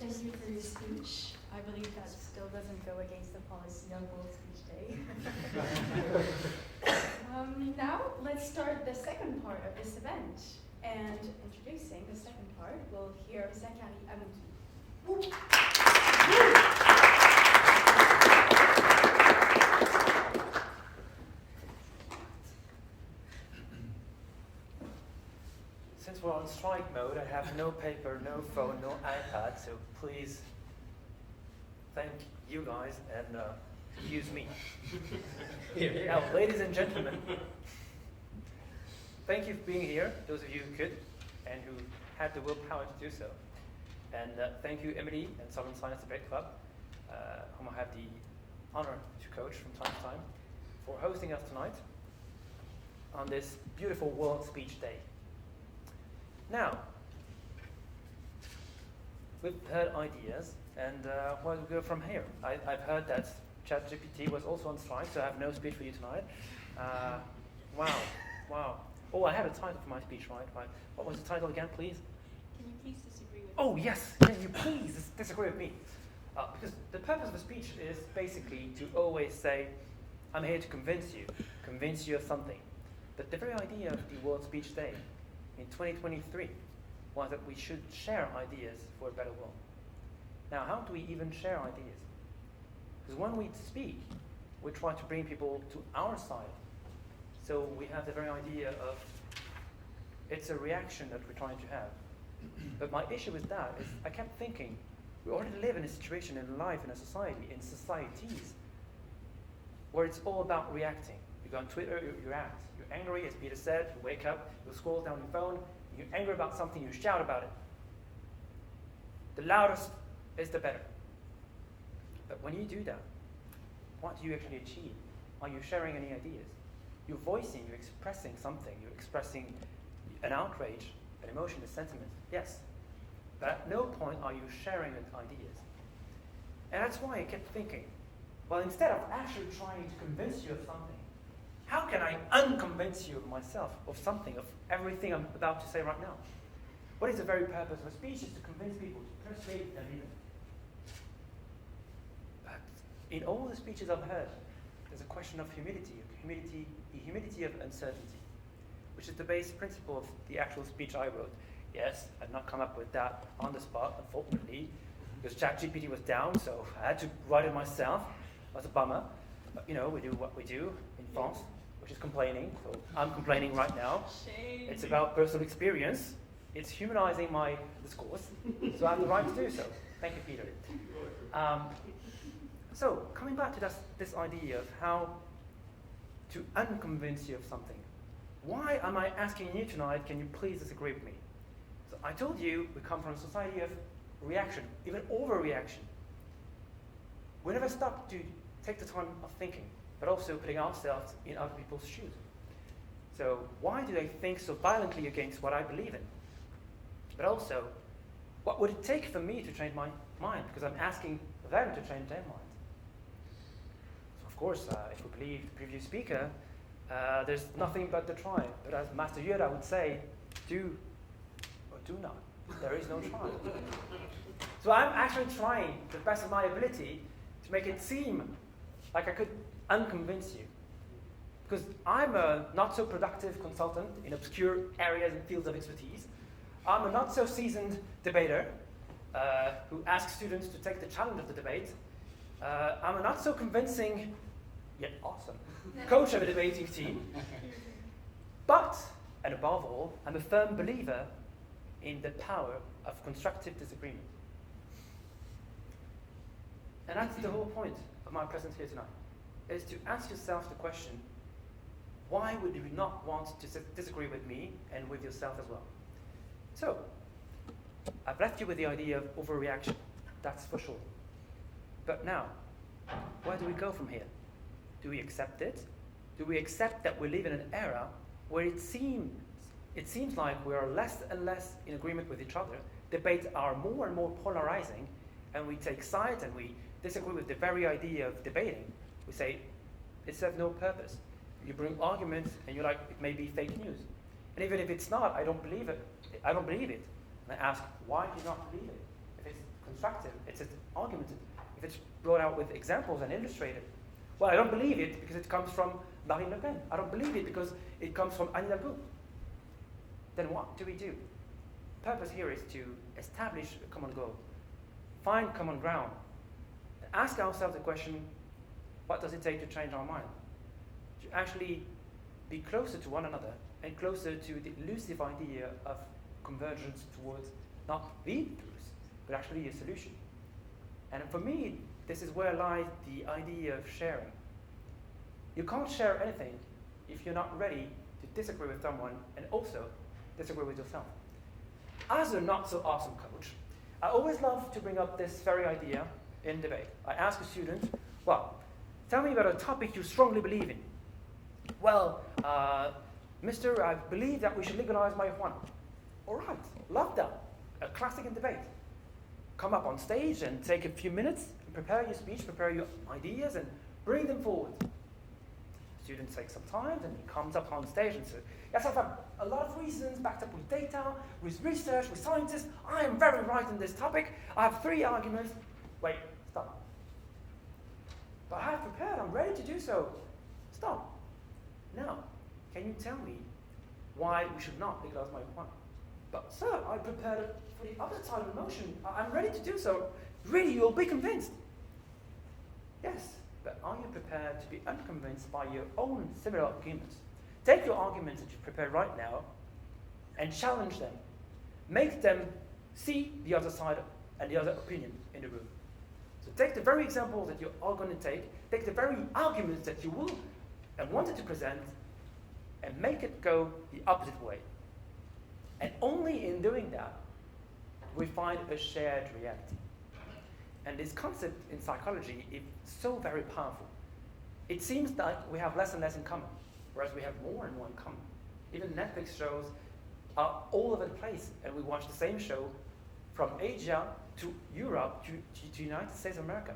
Thank you for your speech. I believe that still doesn't go against the policy of World Speech Day. Now, let's start the second part of this event. And introducing the second part, we'll hear Zachary Amouki. Since we're on strike mode, I have no paper, no phone, no iPad, so please thank you guys and use me. Now, ladies and gentlemen, thank you for being here, those of you who could and who had the willpower to do so. And thank you, Emily and Sovereign Science Debate Club, whom I have the honor to coach from time to time, for hosting us tonight on this beautiful World Speech Day. Now, we've heard ideas, and where do we go from here? I've heard that ChatGPT was also on strike, so I have no speech for you tonight. Wow. Oh, I have a title for my speech, right? What was the title again, please? Can you please disagree with me? Oh, yes, can you please disagree with me? Because the purpose of a speech is basically to always say, I'm here to convince you of something. But the very idea of the World Speech Day in 2023 was that we should share ideas for a better world. Now, how do we even share ideas? Because when we speak, we try to bring people to our side. So we have the very idea of it's a reaction that we're trying to have. But my issue with that is I kept thinking, we already live in a situation in life, in a society, in societies, where it's all about reacting. You go on Twitter, you react. You're angry, as Peter said, you wake up, you scroll down your phone, you're angry about something, you shout about it. The loudest is the better. But when you do that, what do you actually achieve? Are you sharing any ideas? You're voicing, you're expressing something, you're expressing an outrage, an emotion, a sentiment, yes. But at no point are you sharing ideas. And that's why I kept thinking, well, instead of actually trying to convince you of something, how can I unconvince you of myself, of something, of everything I'm about to say right now? What is the very purpose of a speech? Is to convince people, to persuade them even. But in all the speeches I've heard, there's a question of humility, the humility of uncertainty, which is the base principle of the actual speech I wrote. Yes, I've not come up with that on the spot, unfortunately, because ChatGPT was down, so I had to write it myself. It was a bummer. But we do what we do in France, which is complaining. So I'm complaining right now. Shame. It's about personal experience. It's humanizing my discourse, so I have the right to do so. Thank you, Peter. So coming back to this idea of how to unconvince you of something. Why am I asking you tonight, can you please disagree with me? So I told you we come from a society of reaction, even overreaction. We never stop to take the time of thinking, but also putting ourselves in other people's shoes. So why do they think so violently against what I believe in? But also, what would it take for me to change my mind? Because I'm asking them to change their minds. So of course, if we believe the previous speaker, there's nothing but to try. But as Master Yoda would say, do or do not. There is no try. So I'm actually trying to the best of my ability to make it seem like I could unconvince you. Because I'm a not so productive consultant in obscure areas and fields of expertise. I'm a not so seasoned debater who asks students to take the challenge of the debate. I'm a not so convincing, yet awesome, coach of a debating team. But, and above all, I'm a firm believer in the power of constructive disagreement. And that's the whole point of my presence here tonight, is to ask yourself the question, why would you not want to disagree with me and with yourself as well? So, I've left you with the idea of overreaction, that's for sure. But now, where do we go from here? Do we accept it? Do we accept that we live in an era where it seems like we are less and less in agreement with each other, debates are more and more polarizing, and we take sides and we disagree with the very idea of debating? We say, it serves no purpose. You bring arguments and you're like, it may be fake news. And even if it's not, I don't believe it. I don't believe it. And I ask, why do you not believe it? If it's constructive, it's argumentative. If it's brought out with examples and illustrated. Well, I don't believe it because it comes from Marine Le Pen. I don't believe it because it comes from Anne Hidalgo. Then what do we do? The purpose here is to establish a common goal, find common ground, and ask ourselves the question, what does it take to change our mind? To actually be closer to one another and closer to the elusive idea of convergence towards not the truth, but actually a solution. And for me, this is where lies the idea of sharing. You can't share anything if you're not ready to disagree with someone and also disagree with yourself. As a not so awesome coach, I always love to bring up this very idea in debate. I ask a student, well, tell me about a topic you strongly believe in. Well, mister, I believe that we should legalize marijuana. All right, love that. A classic in debate. Come up on stage and take a few minutes, and prepare your speech, prepare your ideas, and bring them forward. Student takes some time, and he comes up on stage and says, yes, I've had a lot of reasons backed up with data, with research, with scientists. I am very right on this topic. I have 3 arguments. Wait, stop. But I have prepared, I'm ready to do so. Stop. Now, can you tell me why we should not legalize marijuana? But sir, I prepared it for the other side of the motion. I'm ready to do so. Really, you'll be convinced. Yes, but are you prepared to be unconvinced by your own similar arguments? Take your arguments that you've prepared right now and challenge them. Make them see the other side and the other opinion in the room. So take the very examples that you are going to take the very arguments that you will and wanted to present, and make it go the opposite way. And only in doing that, we find a shared reality. And this concept in psychology is so very powerful. It seems like we have less and less in common, whereas we have more and more in common. Even Netflix shows are all over the place, and we watch the same show from Asia to Europe to United States of America.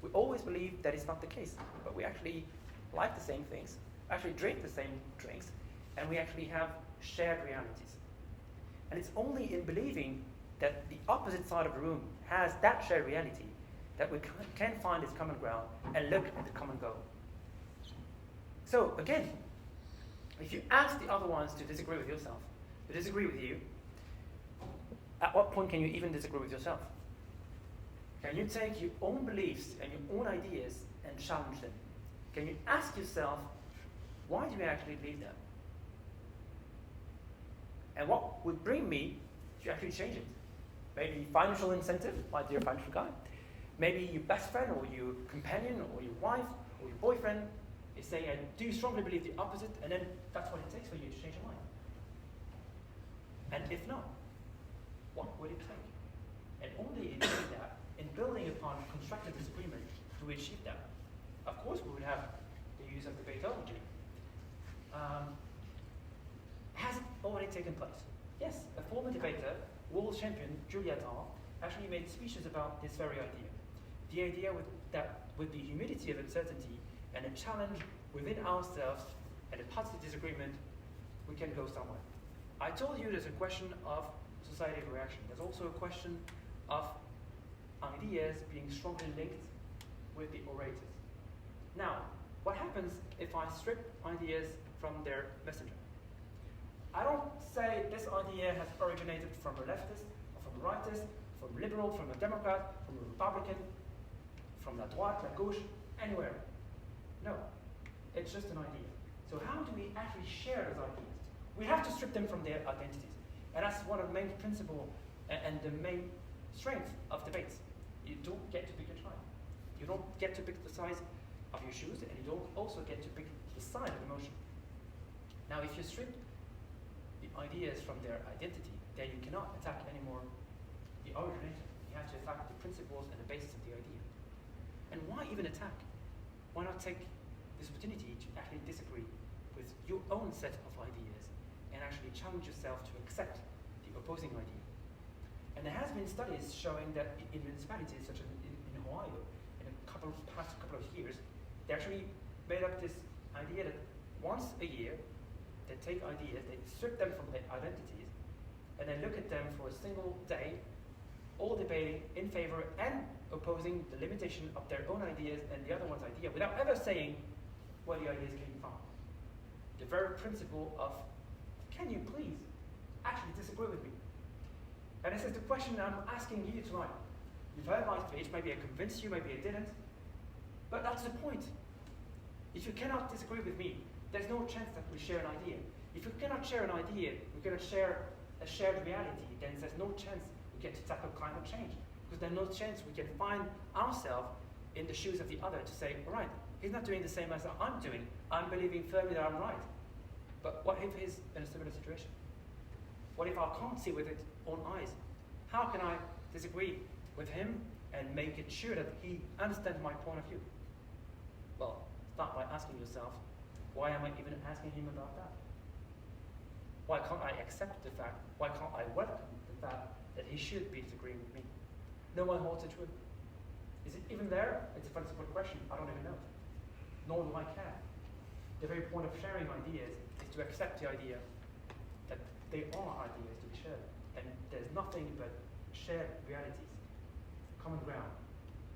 We always believe that is not the case, but we actually like the same things, actually drink the same drinks, and we actually have shared realities. And it's only in believing that the opposite side of the room has that shared reality that we can find its common ground and look at the common goal. So again, if you ask the other ones to disagree with yourself, to disagree with you, at what point can you even disagree with yourself? Can you take your own beliefs and your own ideas and challenge them? Can you ask yourself, why do you actually believe that? And what would bring me to actually change it? Maybe financial incentive, my dear financial guy. Maybe your best friend or your companion or your wife or your boyfriend is saying, I do strongly believe the opposite, and then that's what it takes for you to change your mind. And if not, what would it take? And only in doing that, in building upon constructive disagreement, do we achieve that. Of course, we would have the use of debatology. Has it already taken place? Yes, a former debater, world champion Julia Tarr, actually made speeches about this very idea. The idea that with the humility of uncertainty and a challenge within ourselves and a positive disagreement, we can go somewhere. I told you there's a question of societal reaction. There's also a question of ideas being strongly linked with the orators. Now, what happens if I strip ideas from their messenger? I don't say this idea has originated from a leftist, or from a rightist, from a liberal, from a Democrat, from a Republican, from la droite, la gauche, anywhere. No, it's just an idea. So how do we actually share those ideas? We have to strip them from their identities. And that's one of the main principles and the main strength of debates. You don't get to pick your tribe. You don't get to pick the size of your shoes, and you don't also get to pick the side of the motion. Now, if you strip the ideas from their identity, then you cannot attack anymore the originator. You have to attack the principles and the basis of the idea. And why even attack? Why not take this opportunity to actually disagree with your own set of ideas and actually challenge yourself to accept the opposing idea? And there has been studies showing that in municipalities such as in Ohio, in the past couple of years, they actually made up this idea that once a year, they take ideas, they strip them from their identities, and then look at them for a single day, all debating in favor and opposing the limitation of their own ideas and the other one's idea, without ever saying where the ideas came from. The very principle of, can you please actually disagree with me? And this is the question I'm asking you tonight. You've heard my speech, maybe I convinced you, maybe I didn't, but that's the point. If you cannot disagree with me, there's no chance that we share an idea. If we cannot share an idea, we cannot share a shared reality, then there's no chance we get to tackle climate change. Because there's no chance we can find ourselves in the shoes of the other to say, all right, he's not doing the same as I'm doing. I'm believing firmly that I'm right. But what if he's in a similar situation? What if I can't see with its own eyes? How can I disagree with him and make it sure that he understands my point of view? Well, start by asking yourself, why am I even asking him about that? Why can't I accept the fact, why can't I welcome the fact that he should be disagreeing with me? No one holds the truth. Is it even there? It's a fundamental question. I don't even know. Nor do I care. The very point of sharing ideas is to accept the idea that they are ideas to be shared. And there's nothing but shared realities, common ground,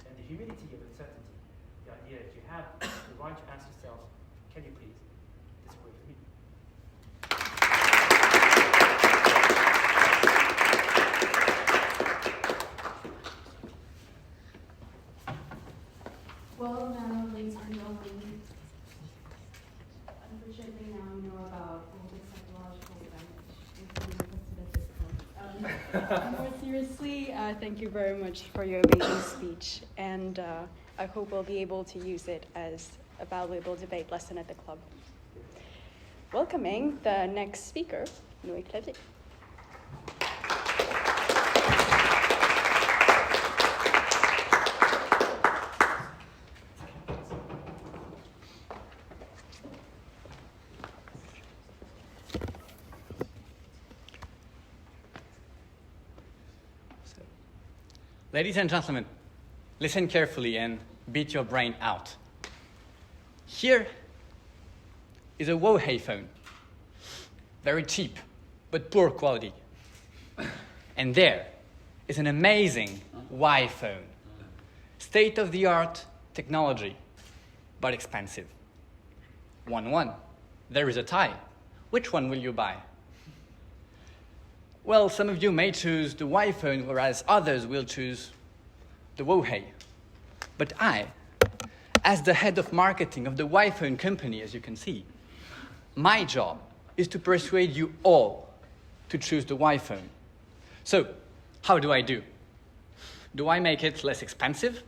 and the humility of uncertainty. The idea that you have the right to ask yourself, can you please disagree with me? Well, now, ladies and gentlemen, unfortunately now we know about all the psychological damage including listed at this point. More seriously, Thank you very much for your amazing speech, and I hope we'll be able to use it as a valuable debate lesson at the club. Welcoming the next speaker, Noé Clavier. Ladies and gentlemen, listen carefully and beat your brain out. Here is a Huawei phone. Very cheap, but poor quality. And there is an amazing Y phone. State-of-the-art technology, but expensive. 1-1. There is a tie. Which one will you buy? Well, some of you may choose the Y phone, whereas others will choose the Huawei. But I, as the head of marketing of the Y phone company, as you can see, my job is to persuade you all to choose the Y phone. So, how do I do? Do I make it less expensive?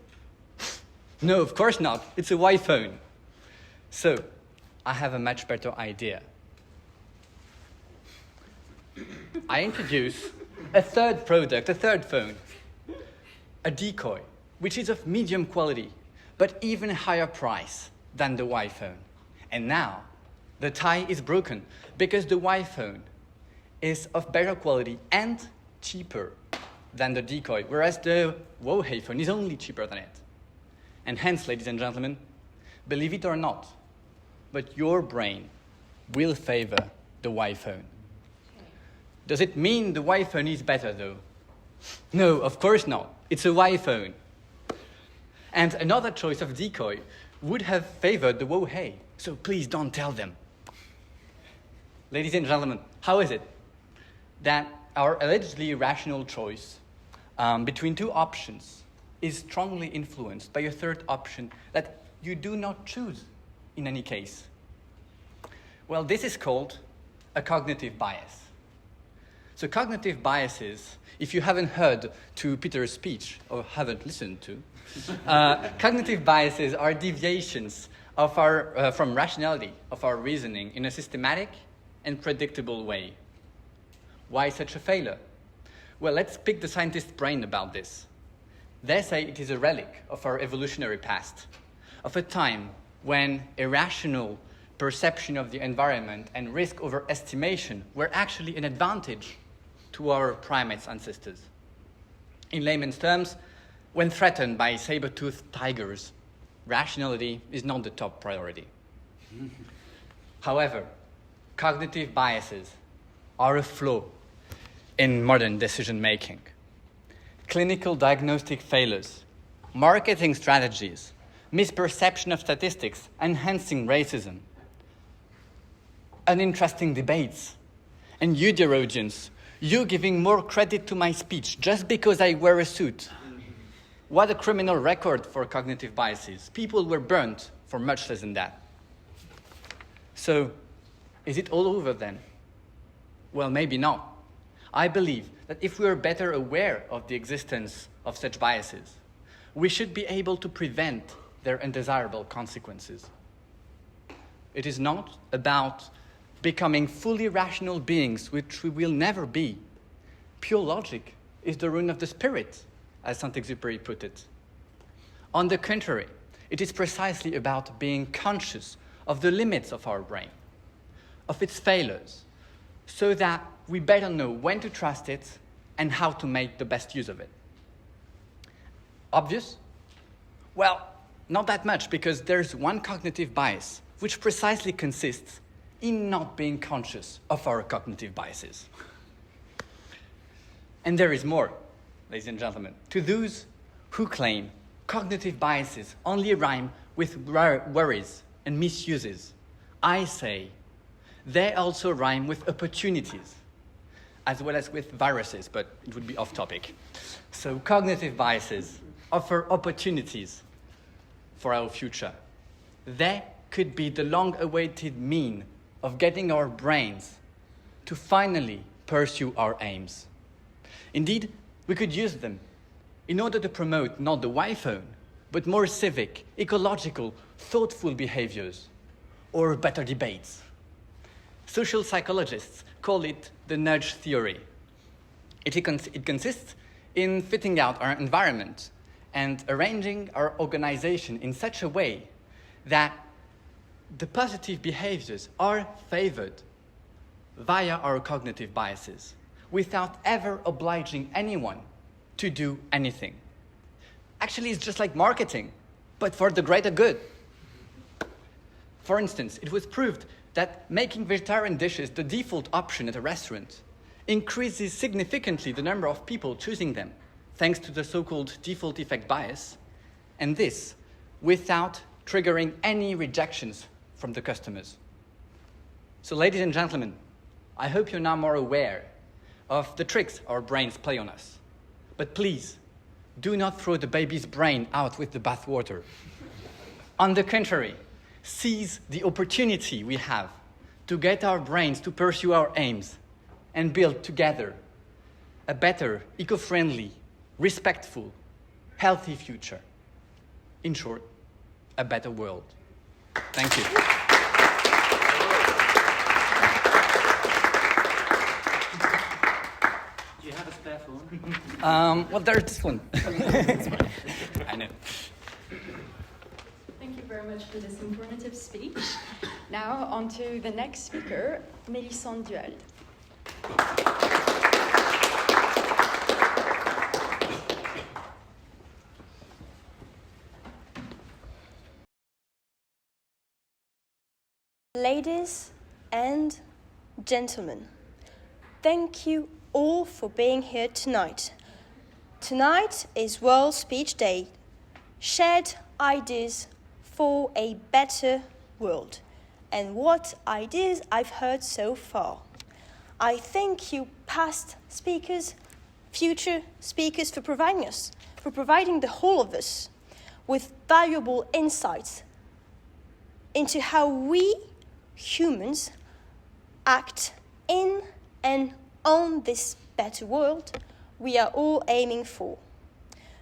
No, of course not. It's a Y phone. So, I have a much better idea. I introduce a third product, a third phone, a decoy, which is of medium quality, but even higher price than the Y phone. And now, the tie is broken because the Y phone is of better quality and cheaper than the decoy, whereas the Huawei phone is only cheaper than it. And hence, ladies and gentlemen, believe it or not, but your brain will favor the Y phone. Does it mean the Y phone is better, though? No, of course not. It's a Y phone. And another choice of decoy would have favored the Huawei, so please don't tell them. Ladies and gentlemen, how is it that our allegedly rational choice between two options is strongly influenced by a third option that you do not choose in any case? Well, this is called a cognitive bias. So cognitive biases, if you haven't heard to Peter's speech or haven't listened to, cognitive biases are deviations of our, from rationality of our reasoning in a systematic and predictable way. Why such a failure? Well, let's pick the scientist's brain about this. They say it is a relic of our evolutionary past, of a time when irrational perception of the environment and risk overestimation were actually an advantage to our primates ancestors. In layman's terms, when threatened by saber-toothed tigers, rationality is not the top priority. However, cognitive biases are a flaw in modern decision-making. Clinical diagnostic failures, marketing strategies, misperception of statistics, enhancing racism, uninteresting debates, and you, dear audience, you giving more credit to my speech just because I wear a suit. What a criminal record for cognitive biases. People were burnt for much less than that. So, is it all over then? Well, maybe not. I believe that if we are better aware of the existence of such biases, we should be able to prevent their undesirable consequences. It is not about becoming fully rational beings, which we will never be. Pure logic is the ruin of the spirit, as Saint-Exupéry put it. On the contrary, it is precisely about being conscious of the limits of our brain, of its failures, so that we better know when to trust it and how to make the best use of it. Obvious? Well, not that much, because there's one cognitive bias which precisely consists in not being conscious of our cognitive biases. And there is more, ladies and gentlemen. To those who claim cognitive biases only rhyme with worries and misuses, I say they also rhyme with opportunities, as well as with viruses, but it would be off topic. So cognitive biases offer opportunities for our future. They could be the long-awaited mean of getting our brains to finally pursue our aims. Indeed, we could use them in order to promote not the iPhone, but more civic, ecological, thoughtful behaviors, or better debates. Social psychologists call it the nudge theory. It consists in fitting out our environment and arranging our organization in such a way that the positive behaviors are favored via our cognitive biases without ever obliging anyone to do anything. Actually, it's just like marketing, but for the greater good. For instance, it was proved that making vegetarian dishes the default option at a restaurant increases significantly the number of people choosing them, thanks to the so-called default effect bias, and this without triggering any rejections from the customers. So, ladies and gentlemen, I hope you're now more aware of the tricks our brains play on us. But please, do not throw the baby's brain out with the bathwater. On the contrary, seize the opportunity we have to get our brains to pursue our aims and build together a better, eco-friendly, respectful, healthy future. In short, a better world. Thank you. Do you have a spare phone? Well, there's this one. I know. Thank you very much for this informative speech. Now, on to the next speaker, Mélissande Duel. Ladies and gentlemen, thank you all for being here tonight. Tonight is World Speech Day. Shared ideas for a better world. And what ideas I've heard so far. I thank you past speakers, future speakers for providing the whole of us with valuable insights into how we humans act in and on this better world we are all aiming for.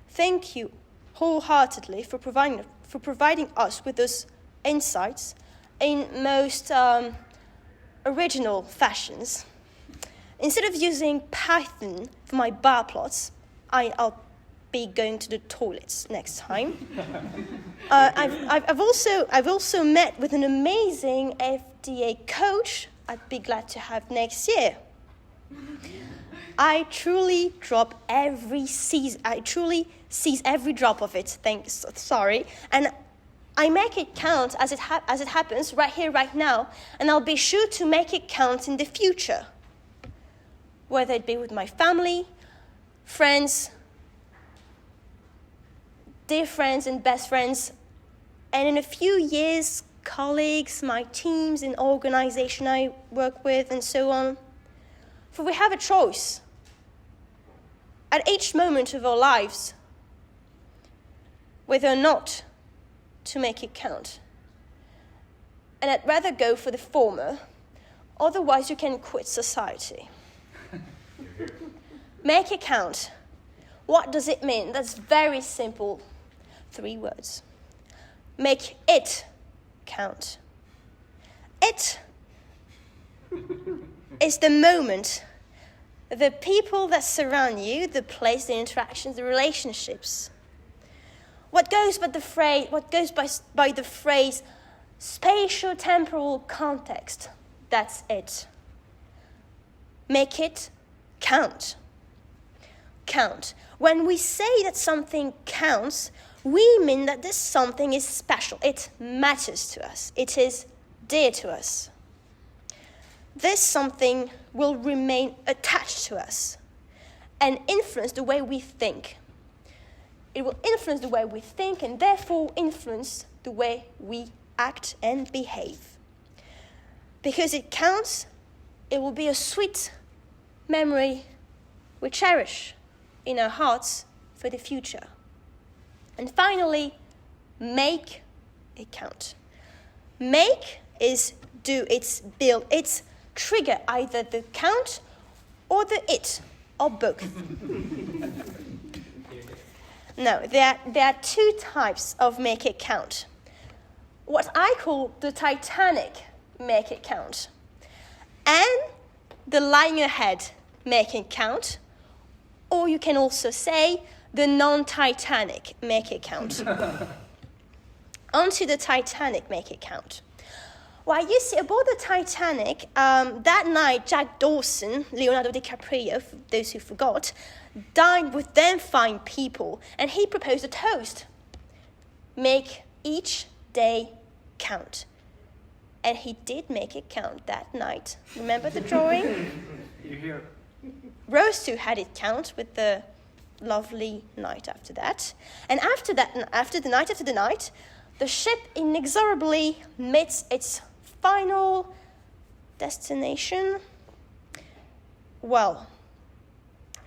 Thank you wholeheartedly for providing us with those insights in most original fashions. Instead of using Python for my bar plots, I'll be going to the toilets next time. I've also met with an amazing FDA coach I'd be glad to have next year. I truly seize every drop of it. Sorry, and I make it count as it happens right here, right now, and I'll be sure to make it count in the future. Whether it be with my family, friends, dear friends and best friends, and in a few years, colleagues, my teams in organization I work with, and so on. For we have a choice at each moment of our lives whether or not to make it count. And I'd rather go for the former, otherwise you can quit society. Make it count. What does it mean? That's very simple. 3 words. Make it count. It is the moment, the people that surround you, the place, the interactions, the relationships. What goes by the phrase spatial-temporal context, that's it. Make it count. Count. When we say that something counts, we mean that this something is special. It matters to us. It is dear to us. This something will remain attached to us and influence the way we think. It will influence the way we think and therefore influence the way we act and behave. Because it counts, it will be a sweet memory we cherish in our hearts for the future. And finally, make it count. Make is do, it's build, it's trigger either the count or the it, or both. No, there are 2 types of make it count. What I call the Titanic make it count, and the lying ahead make it count, or you can also say the non-Titanic make it count. Onto the Titanic make it count. Well, you see, aboard the Titanic, that night, Jack Dawson, Leonardo DiCaprio, for those who forgot, dined with them fine people, and he proposed a toast. Make each day count. And he did make it count that night. Remember the drawing? You hear? Rose too had it count with the lovely night after that. And after the night, the ship inexorably meets its final destination. Well,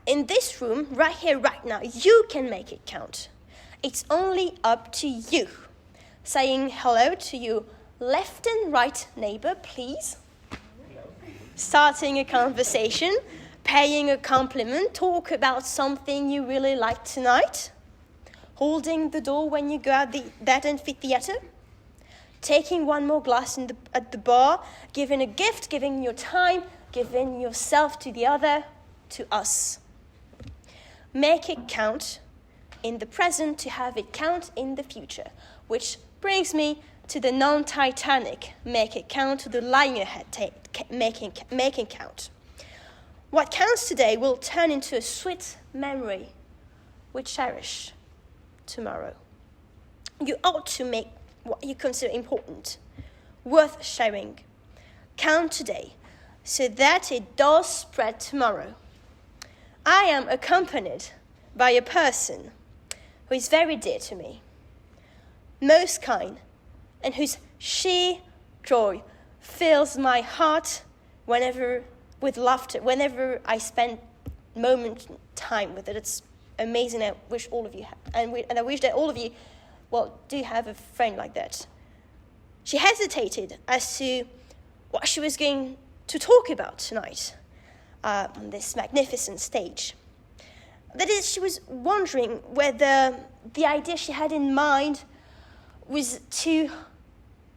in this room, right here, right now, you can make it count. It's only up to you. Saying hello to your left and right neighbor, please. Starting a conversation, paying a compliment, talk about something you really like tonight. Holding the door when you go out that amphitheater. Taking one more glass at the bar, giving a gift, giving your time, giving yourself to the other, to us. Make it count in the present to have it count in the future, which brings me to the non-Titanic make it count, to the lying ahead making count. What counts today will turn into a sweet memory we cherish tomorrow. You ought to make what you consider important, worth sharing, count today, so that it does spread tomorrow. I am accompanied by a person who is very dear to me, most kind, and whose sheer joy fills my heart with laughter whenever I spend time with it. It's amazing. I wish all of you and I wish that all of you, do have a friend like that. She hesitated as to what she was going to talk about tonight on this magnificent stage. That is, she was wondering whether the idea she had in mind was too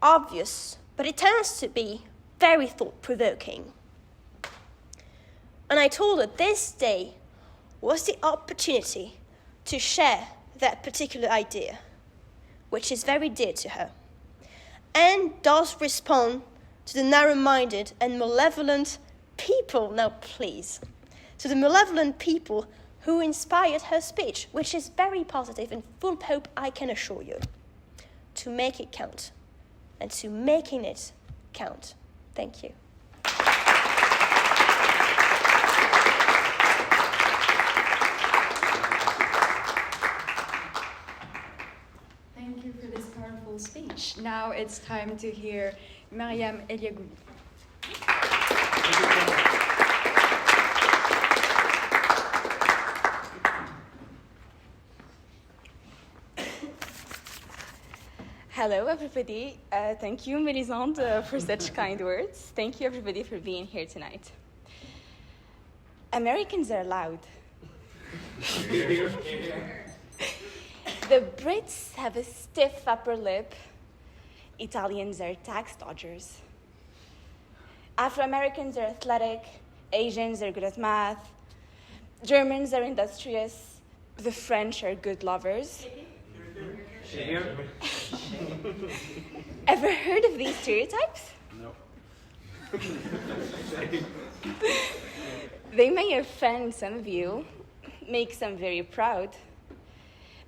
obvious, but it turns to be very thought-provoking. And I told her this day was the opportunity to share that particular idea, which is very dear to her, and does respond to the narrow-minded and malevolent people, now please, to the malevolent people who inspired her speech, which is very positive and full of hope, I can assure you, to make it count, and to making it count. Thank you. Thank you for this powerful speech. Now it's time to hear Mariam Eliagoui. Hello, everybody. Thank you, Mélisande, for such kind words. Thank you, everybody, for being here tonight. Americans are loud. The Brits have a stiff upper lip. Italians are tax dodgers. Afro-Americans are athletic. Asians are good at math. Germans are industrious. The French are good lovers. Ever heard of these stereotypes? No. They may offend some of you, make some very proud.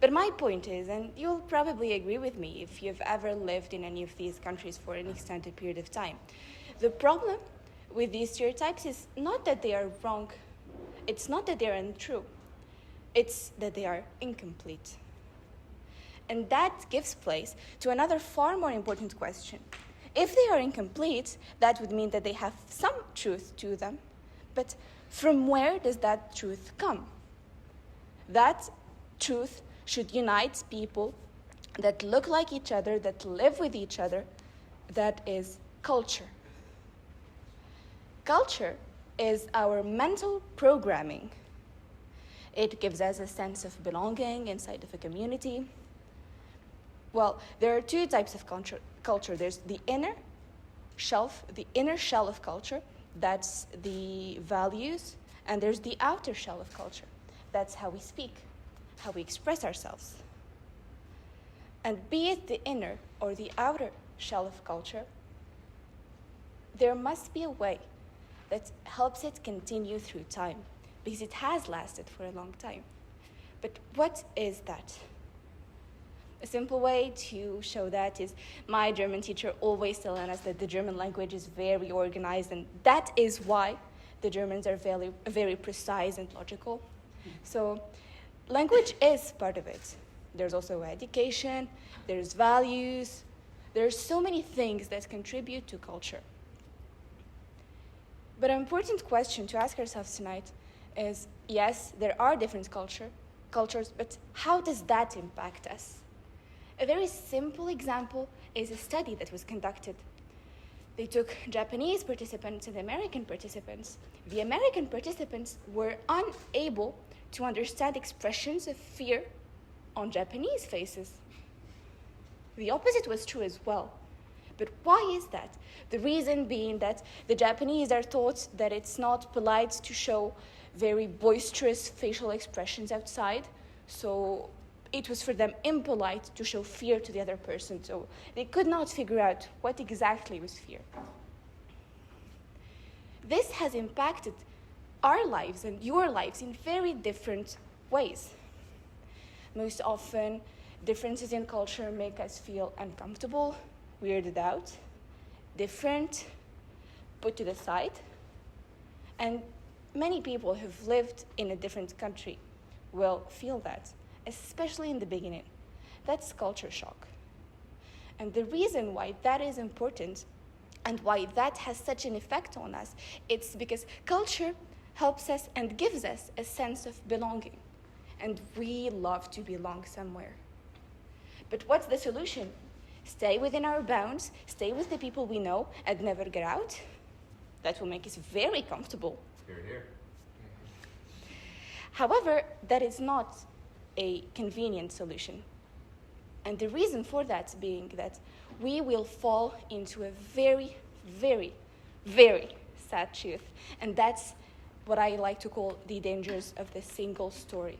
But my point is, and you'll probably agree with me if you've ever lived in any of these countries for an extended period of time, the problem with these stereotypes is not that they are wrong, it's not that they are untrue, it's that they are incomplete. And that gives place to another far more important question. If they are incomplete, that would mean that they have some truth to them. But from where does that truth come? That truth should unite people that look like each other, that live with each other. That is culture. Culture is our mental programming. It gives us a sense of belonging inside of a community. Well, there are two types of culture. There's the inner shell of culture, that's the values, and there's the outer shell of culture. That's how we speak, how we express ourselves. And be it the inner or the outer shell of culture, there must be a way that helps it continue through time, because it has lasted for a long time. But what is that? A simple way to show that is my German teacher always telling us that the German language is very organized, and that is why the Germans are very, very precise and logical. So language is part of it. There's also education, there's values, there's so many things that contribute to culture. But an important question to ask ourselves tonight is, yes, there are different cultures, but how does that impact us? A very simple example is a study that was conducted. They took Japanese participants and American participants. The American participants were unable to understand expressions of fear on Japanese faces. The opposite was true as well. But why is that? The reason being that the Japanese are taught that it's not polite to show very boisterous facial expressions outside, so it was for them impolite to show fear to the other person, so they could not figure out what exactly was fear. This has impacted our lives and your lives in very different ways. Most often, differences in culture make us feel uncomfortable, weirded out, different, put to the side. And many people who've lived in a different country will feel that, especially in the beginning. That's culture shock. And the reason why that is important and why that has such an effect on us, it's because culture helps us and gives us a sense of belonging. And we love to belong somewhere. But what's the solution? Stay within our bounds, stay with the people we know, and never get out? That will make us very comfortable. Here. However, that is not a convenient solution. And the reason for that being that we will fall into a very, very very sad truth. And that's what I like to call the dangers of the single story.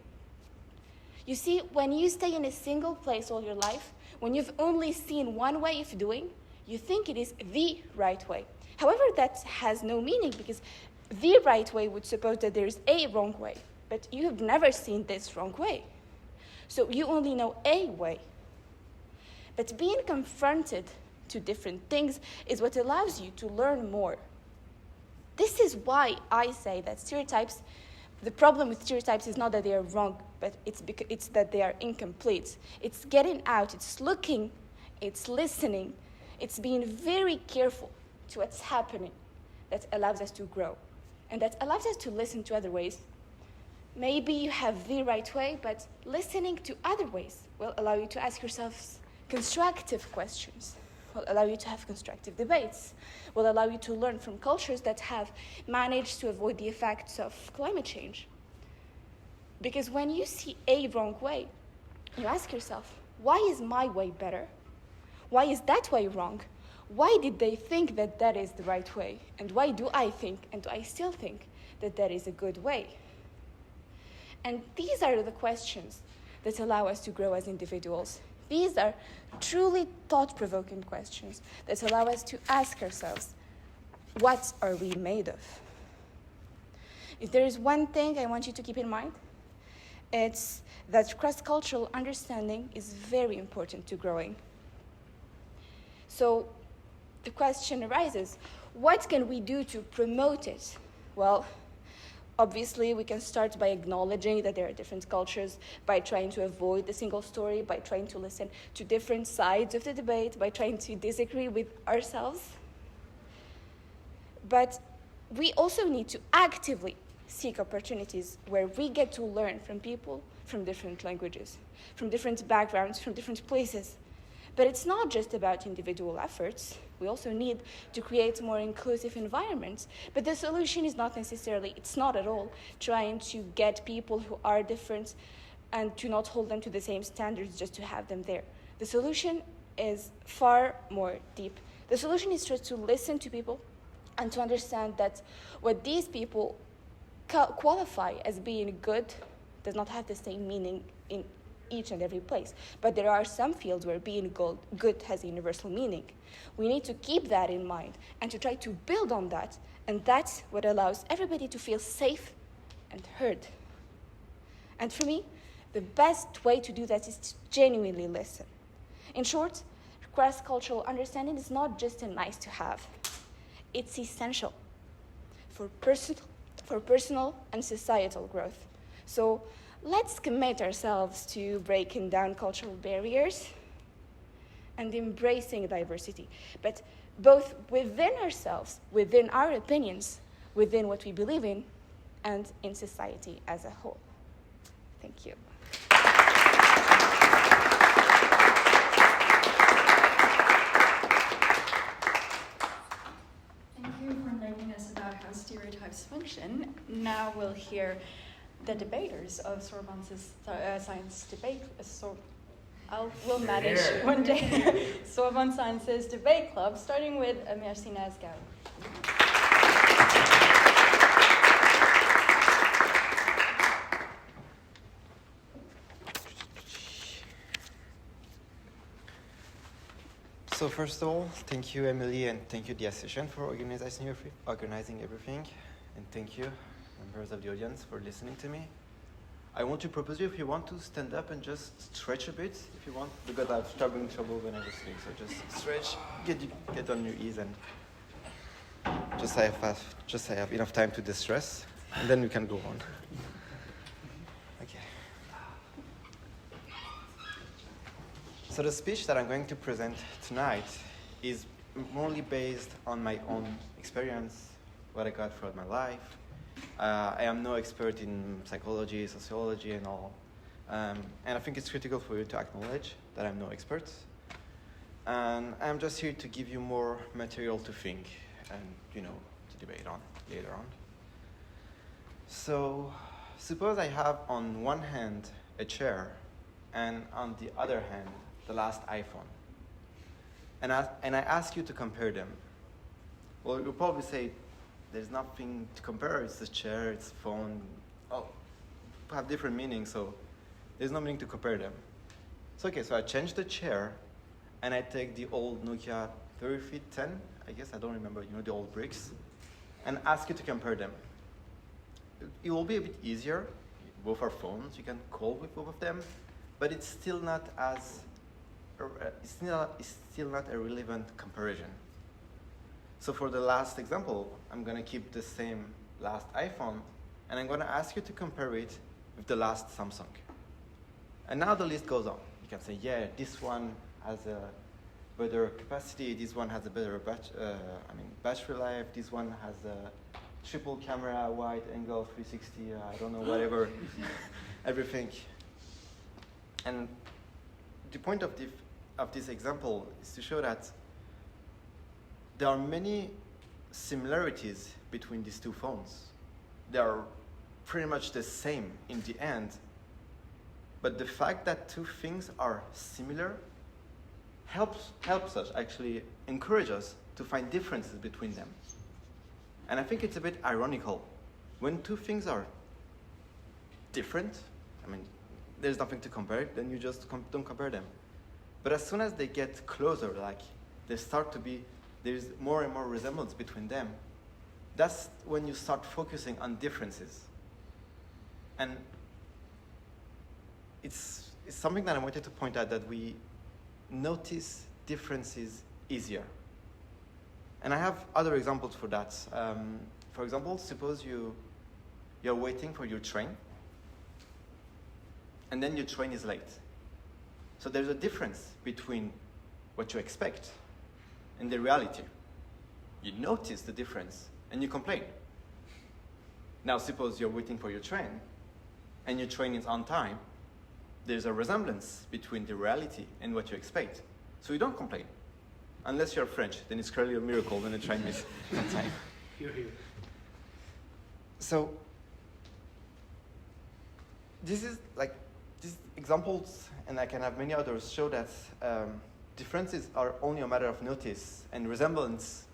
You see, when you stay in a single place all your life, when you've only seen one way of doing, you think it is the right way. However, that has no meaning, because the right way would suppose that there's a wrong way, but you have never seen this wrong way. So you only know a way. But being confronted to different things is what allows you to learn more. This is why I say that stereotypes, the problem with stereotypes is not that they are wrong, but it's that they are incomplete. It's getting out, it's looking, it's listening, it's being very careful to what's happening that allows us to grow, and that allows us to listen to other ways. Maybe you have the right way, but listening to other ways will allow you to ask yourselves constructive questions, will allow you to have constructive debates, will allow you to learn from cultures that have managed to avoid the effects of climate change. Because when you see a wrong way, you ask yourself, why is my way better? Why is that way wrong? Why did they think that that is the right way? And why do I think, and do I still think, that that is a good way? And these are the questions that allow us to grow as individuals. These are truly thought-provoking questions that allow us to ask ourselves, what are we made of? If there is one thing I want you to keep in mind, it's that cross-cultural understanding is very important to growing. So the question arises, what can we do to promote it? Well, obviously, we can start by acknowledging that there are different cultures, by trying to avoid the single story, by trying to listen to different sides of the debate, by trying to disagree with ourselves. But we also need to actively seek opportunities where we get to learn from people from different languages, from different backgrounds, from different places. But it's not just about individual efforts. We also need to create more inclusive environments. But the solution is not necessarily, it's not at all, trying to get people who are different and to not hold them to the same standards just to have them there. The solution is far more deep. The solution is just to listen to people and to understand that what these people qualify as being good does not have the same meaning in each and every place. But there are some fields where being good has a universal meaning. We need to keep that in mind and to try to build on that. And that's what allows everybody to feel safe and heard. And for me, the best way to do that is to genuinely listen. In short, cross-cultural understanding is not just a nice to have. It's essential for personal and societal growth. So let's commit ourselves to breaking down cultural barriers and embracing diversity, but both within ourselves, within our opinions, within what we believe in, and in society as a whole. Thank you. Thank you for enlightening us about how stereotypes function. Now we'll hear the debaters of Sorbonne's science debate. We'll manage one day. Sorbonne Sciences Debate Club, starting with Merci Nazgau. So first of all, thank you, Emily, and thank you, the association, for organizing everything. And thank you, members of the audience, for listening to me. I want to propose you, if you want to stand up and just stretch a bit, if you want, because I'm struggling trouble when I was listening. So just stretch, get on your ease, and just I have enough time to distress, and then we can go on. Okay. So the speech that I'm going to present tonight is only based on my own experience, what I got throughout my life. I am no expert in psychology, sociology, and all. And I think it's critical for you to acknowledge that I'm no expert. And I'm just here to give you more material to think and, to debate on later on. So suppose I have on one hand a chair and on the other hand the last iPhone. And I ask you to compare them. Well, you'll probably say there's nothing to compare. It's a chair, it's a phone. Oh, have different meanings, so there's no meaning to compare them. So okay, so I change the chair, and I take the old Nokia 3310, I guess, I don't remember, the old bricks, and ask you to compare them. It will be a bit easier. Both are phones, you can call with both of them, but it's still not a relevant comparison. So for the last example, I'm going to keep the same last iPhone, and I'm going to ask you to compare it with the last Samsung. And now the list goes on. You can say, yeah, this one has a better capacity, this one has a better battery life, this one has a triple camera, wide angle, 360, I don't know, whatever, everything. And the point of this example is to show that there are many similarities between these two phones. They are pretty much the same in the end, but the fact that two things are similar helps us, actually encourage us to find differences between them. And I think it's a bit ironical. When two things are different, there's nothing to compare, then you just don't compare them. But as soon as they get closer, like they start to be, there's more and more resemblance between them, that's when you start focusing on differences. And it's something that I wanted to point out, that we notice differences easier. And I have other examples for that. For example, suppose you're waiting for your train, and then your train is late. So there's a difference between what you expect and the reality. You notice the difference, and you complain. Now suppose you're waiting for your train, and your train is on time. There's a resemblance between the reality and what you expect. So you don't complain. Unless you're French, then it's clearly a miracle when the train misses on time. So these examples, and I can have many others, show that differences are only a matter of notice, and resemblance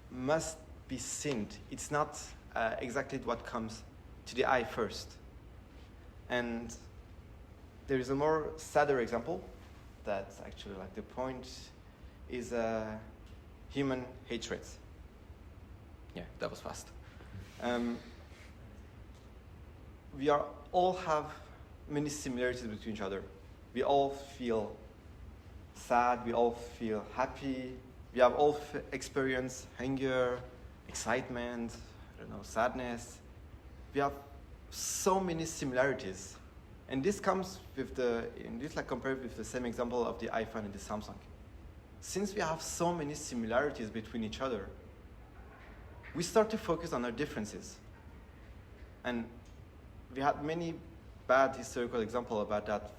must be seen. It's not exactly what comes to the eye first. And there is a more sadder example that's actually like the point is human hatred. Yeah, that was fast. We all have many similarities between each other. We all feel sad, we all feel happy, we have all experienced anger, excitement, sadness. We have so many similarities. And this comes with compared with the same example of the iPhone and the Samsung. Since we have so many similarities between each other, we start to focus on our differences. And we had many bad historical examples about that.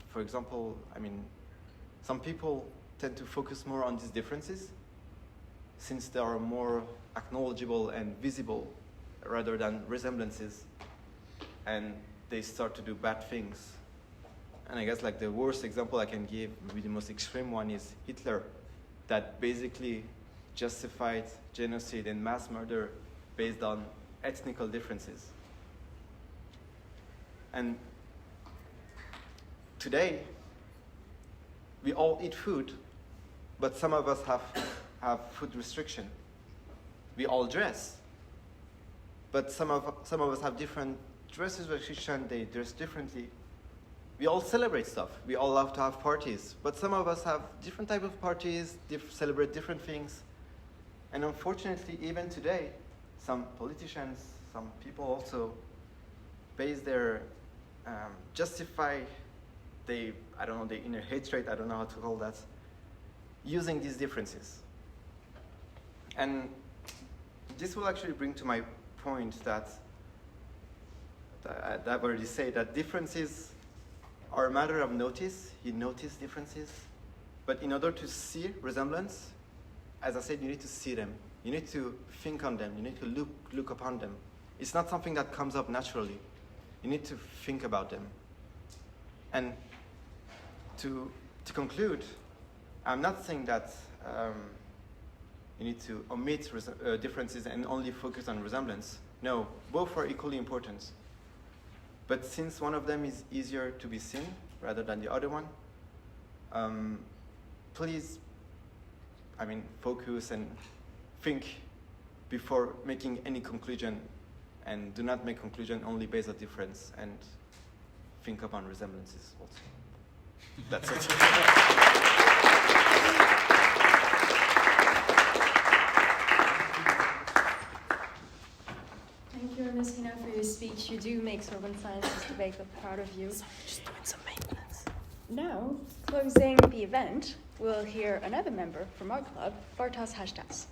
For example, some people tend to focus more on these differences since they are more acknowledgeable and visible rather than resemblances. And they start to do bad things. And I guess the worst example I can give, maybe the most extreme one, is Hitler, that basically justified genocide and mass murder based on ethnical differences. And today, we all eat food, but some of us have food restriction. We all dress, but some of us have different dresses restriction, they dress differently. We all celebrate stuff. We all love to have parties, but some of us have different type of parties, celebrate different things. And unfortunately, even today, some politicians, some people also base their, justify their inner hatred, I don't know how to call that, using these differences. And this will actually bring to my point that I've already said, that differences are a matter of notice. You notice differences. But in order to see resemblance, as I said, you need to see them. You need to think on them. You need to look upon them. It's not something that comes up naturally. You need to think about them. And to conclude, I'm not saying that you need to omit differences and only focus on resemblance. No, both are equally important. But since one of them is easier to be seen rather than the other one, please, focus and think before making any conclusion, and do not make conclusion only based on difference, and think upon resemblances also. That's it. Thank you, Ernestina, for your speech. You do make Sorbonne Sciences debate proud of you. Just doing some maintenance. Now, closing the event, we'll hear another member from our club, Bartosz Hashtas.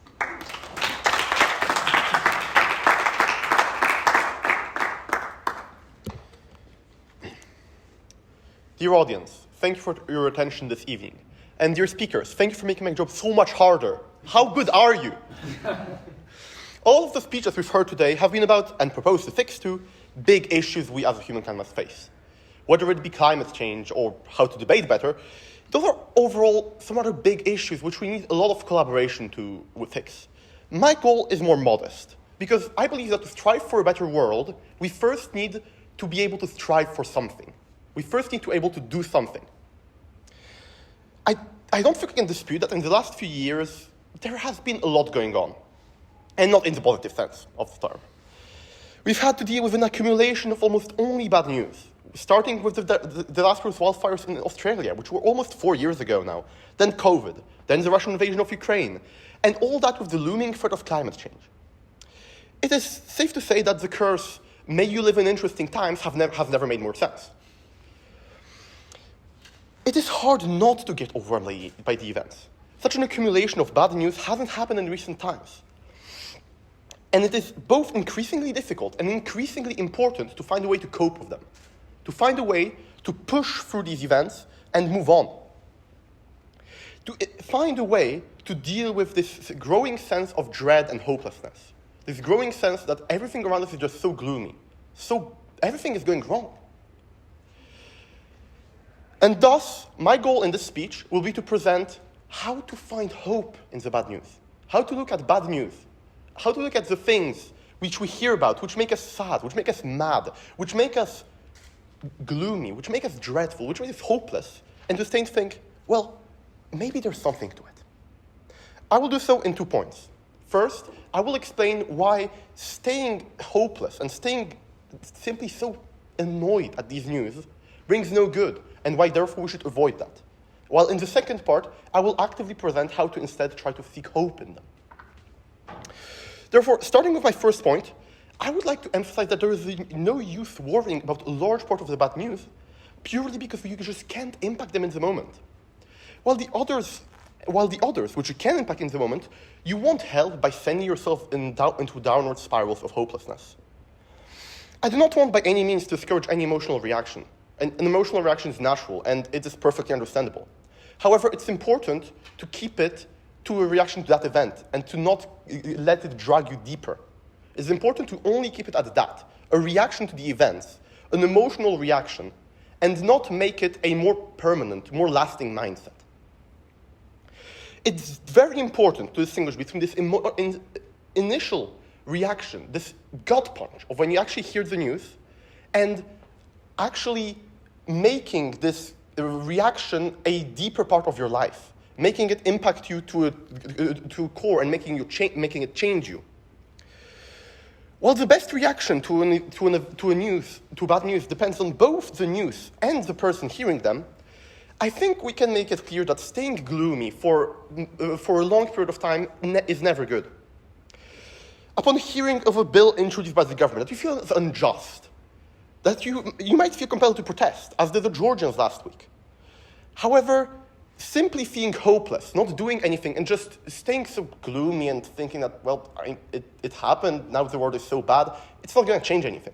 Dear audience, thank you for your attention this evening. And dear speakers, thank you for making my job so much harder. How good are you? All of the speeches we've heard today have been about, and proposed to fix, two big issues we as a humankind must face. Whether it be climate change or how to debate better, those are overall some other big issues which we need a lot of collaboration to fix. My goal is more modest, because I believe that to strive for a better world, we first need to be able to strive for something. We first need to be able to do something. I don't think we can dispute that in the last few years, there has been a lot going on. And not in the positive sense of the term. We've had to deal with an accumulation of almost only bad news, starting with the disastrous wildfires in Australia, which were almost 4 years ago now, then COVID, then the Russian invasion of Ukraine, and all that with the looming threat of climate change. It is safe to say that the curse, "May you live in interesting times," has never made more sense. It is hard not to get overwhelmed by the events. Such an accumulation of bad news hasn't happened in recent times. And it is both increasingly difficult and increasingly important to find a way to cope with them, to find a way to push through these events and move on, to find a way to deal with this growing sense of dread and hopelessness, this growing sense that everything around us is just so gloomy, so everything is going wrong. And thus, my goal in this speech will be to present how to find hope in the bad news, how to look at bad news, how to look at the things which we hear about, which make us sad, which make us mad, which make us gloomy, which make us dreadful, which make us hopeless, and to stay and think, well, maybe there's something to it. I will do so in 2 points. First, I will explain why staying hopeless and staying simply so annoyed at these news brings no good, and why therefore we should avoid that. While in the second part, I will actively present how to instead try to seek hope in them. Therefore, starting with my first point, I would like to emphasize that there is no use worrying about a large part of the bad news purely because you just can't impact them in the moment. While the others, which you can impact in the moment, you won't help by sending yourself into downward spirals of hopelessness. I do not want by any means to discourage any emotional reaction. An emotional reaction is natural, and it is perfectly understandable. However, it's important to keep it to a reaction to that event and to not let it drag you deeper. It's important to only keep it at that, a reaction to the events, an emotional reaction, and not make it a more permanent, more lasting mindset. It's very important to distinguish between this initial reaction, this gut punch of when you actually hear the news, and actually making this reaction a deeper part of your life, making it impact you to a core and making it change you. While the best reaction to bad news depends on both the news and the person hearing them, I think we can make it clear that staying gloomy for a long period of time is never good. Upon hearing of a bill introduced by the government that you feel is unjust, that you might feel compelled to protest, as did the Georgians last week. However, simply feeling hopeless, not doing anything, and just staying so gloomy and thinking that, well, it happened, now the world is so bad, it's not going to change anything.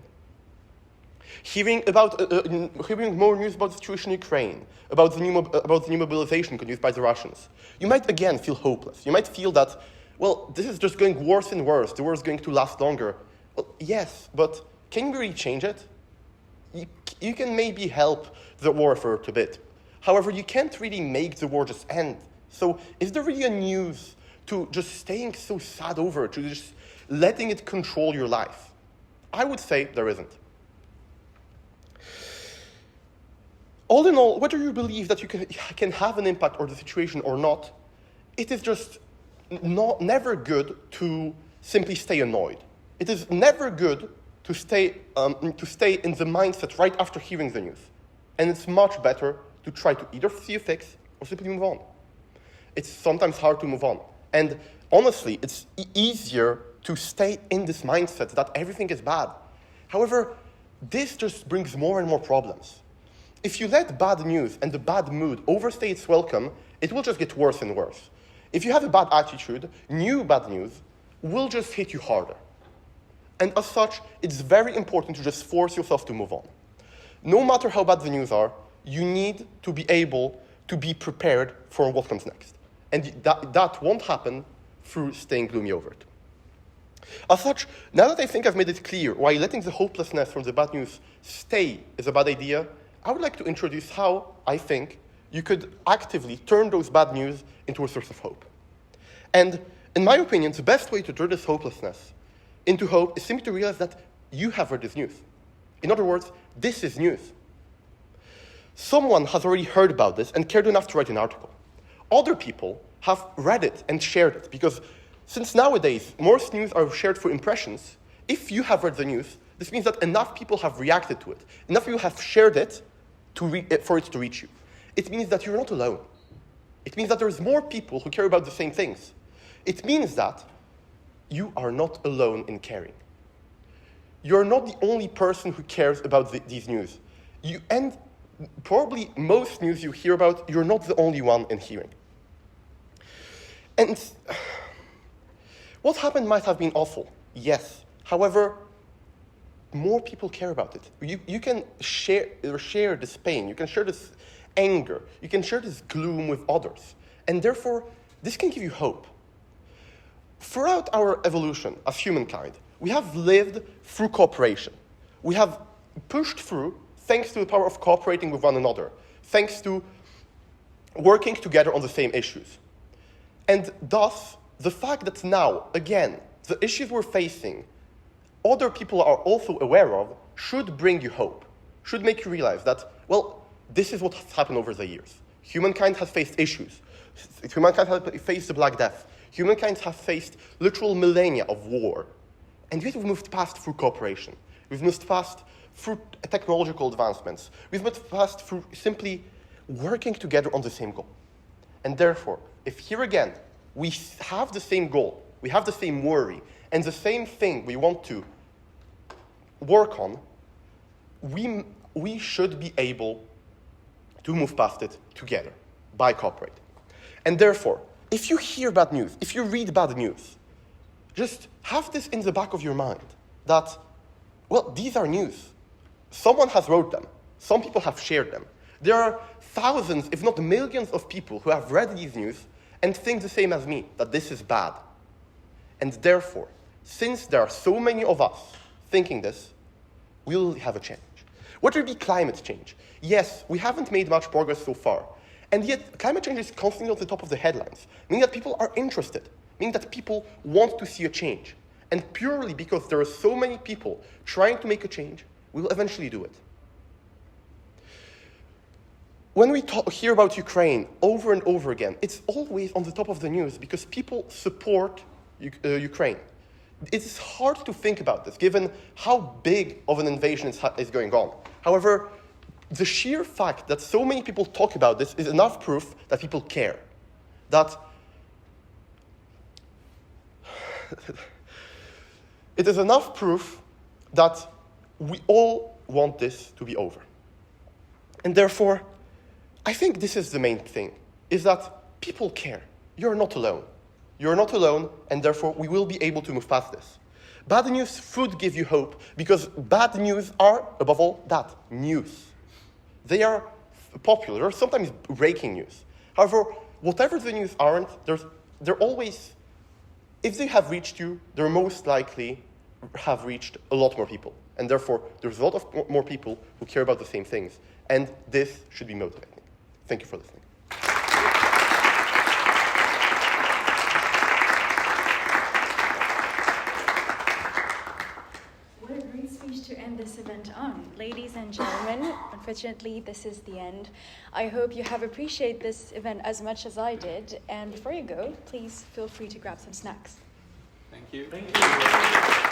Hearing more news about the situation in Ukraine, about the new mobilization conducted by the Russians, you might again feel hopeless. You might feel that, well, this is just going worse and worse, the war is going to last longer. Well, yes, but can you really change it? You can maybe help the war for a bit. However, you can't really make the war just end. So is there really a use to just staying so sad over it, to just letting it control your life? I would say there isn't. All in all, whether you believe that you can have an impact on the situation or not, it is just never good to simply stay annoyed. It is never good to stay in the mindset right after hearing the news. And it's much better to try to either see a fix or simply move on. It's sometimes hard to move on. And honestly, it's easier to stay in this mindset that everything is bad. However, this just brings more and more problems. If you let bad news and the bad mood overstay its welcome, it will just get worse and worse. If you have a bad attitude, new bad news will just hit you harder. And as such, it's very important to just force yourself to move on. No matter how bad the news are, you need to be able to be prepared for what comes next. And that won't happen through staying gloomy over it. As such, now that I think I've made it clear why letting the hopelessness from the bad news stay is a bad idea, I would like to introduce how I think you could actively turn those bad news into a source of hope. And in my opinion, the best way to turn this hopelessness into hope is simply to realize that you have read this news. In other words, this is news. Someone has already heard about this and cared enough to write an article. Other people have read it and shared it, because since nowadays most news are shared for impressions, if you have read the news, this means that enough people have reacted to it, enough people have shared it for it to reach you. It means that you're not alone. It means that there's more people who care about the same things. It means that you are not alone in caring. You're not the only person who cares about these news. And probably most news you hear about, you're not the only one in hearing. And what happened might have been awful, yes. However, more people care about it. You can share this pain, you can share this anger, you can share this gloom with others. And therefore, this can give you hope. Throughout our evolution as humankind, we have lived through cooperation. We have pushed through thanks to the power of cooperating with one another, thanks to working together on the same issues. And thus, the fact that now, again, the issues we're facing, other people are also aware of, should bring you hope, should make you realize that, well, this is what has happened over the years. Humankind has faced issues. Humankind has faced the Black Death. Humankind has faced literal millennia of war. And yet we've moved past through cooperation. We've moved past through technological advancements. We've moved past through simply working together on the same goal. And therefore, if here again, we have the same goal, we have the same worry, and the same thing we want to work on, we should be able to move past it together by cooperating. And therefore, if you hear bad news, if you read bad news, just have this in the back of your mind that, well, these are news. Someone has wrote them. Some people have shared them. There are thousands, if not millions of people who have read these news and think the same as me, that this is bad. And therefore, since there are so many of us thinking this, we'll have a change. Whether it be climate change, yes, we haven't made much progress so far. And yet, climate change is constantly on the top of the headlines, meaning that people are interested, meaning that people want to see a change. And purely because there are so many people trying to make a change, we will eventually do it. When we hear about Ukraine over and over again, it's always on the top of the news because people support Ukraine. It's hard to think about this, given how big of an invasion is going on. However, the sheer fact that so many people talk about this is enough proof that people care. That it is enough proof that we all want this to be over. And therefore, I think this is the main thing, is that people care. You're not alone. You're not alone, and therefore we will be able to move past this. Bad news should give you hope, because bad news are, above all, that, news. They are popular, sometimes breaking news. However, whatever the news aren't, they're always, if they have reached you, they're most likely have reached a lot more people. And therefore, there's a lot of more people who care about the same things. And this should be motivating. Thank you for listening. end this event on. Ladies and gentlemen, unfortunately, this is the end. I hope you have appreciated this event as much as I did. And before you go, please feel free to grab some snacks. Thank you. Thank you.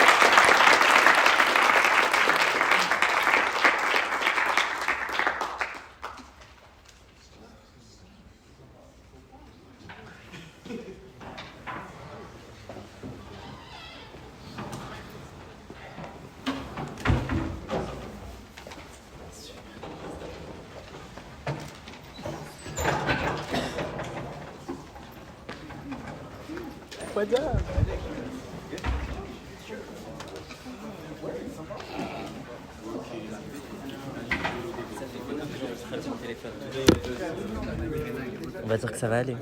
What's up? On va dire que ça va aller.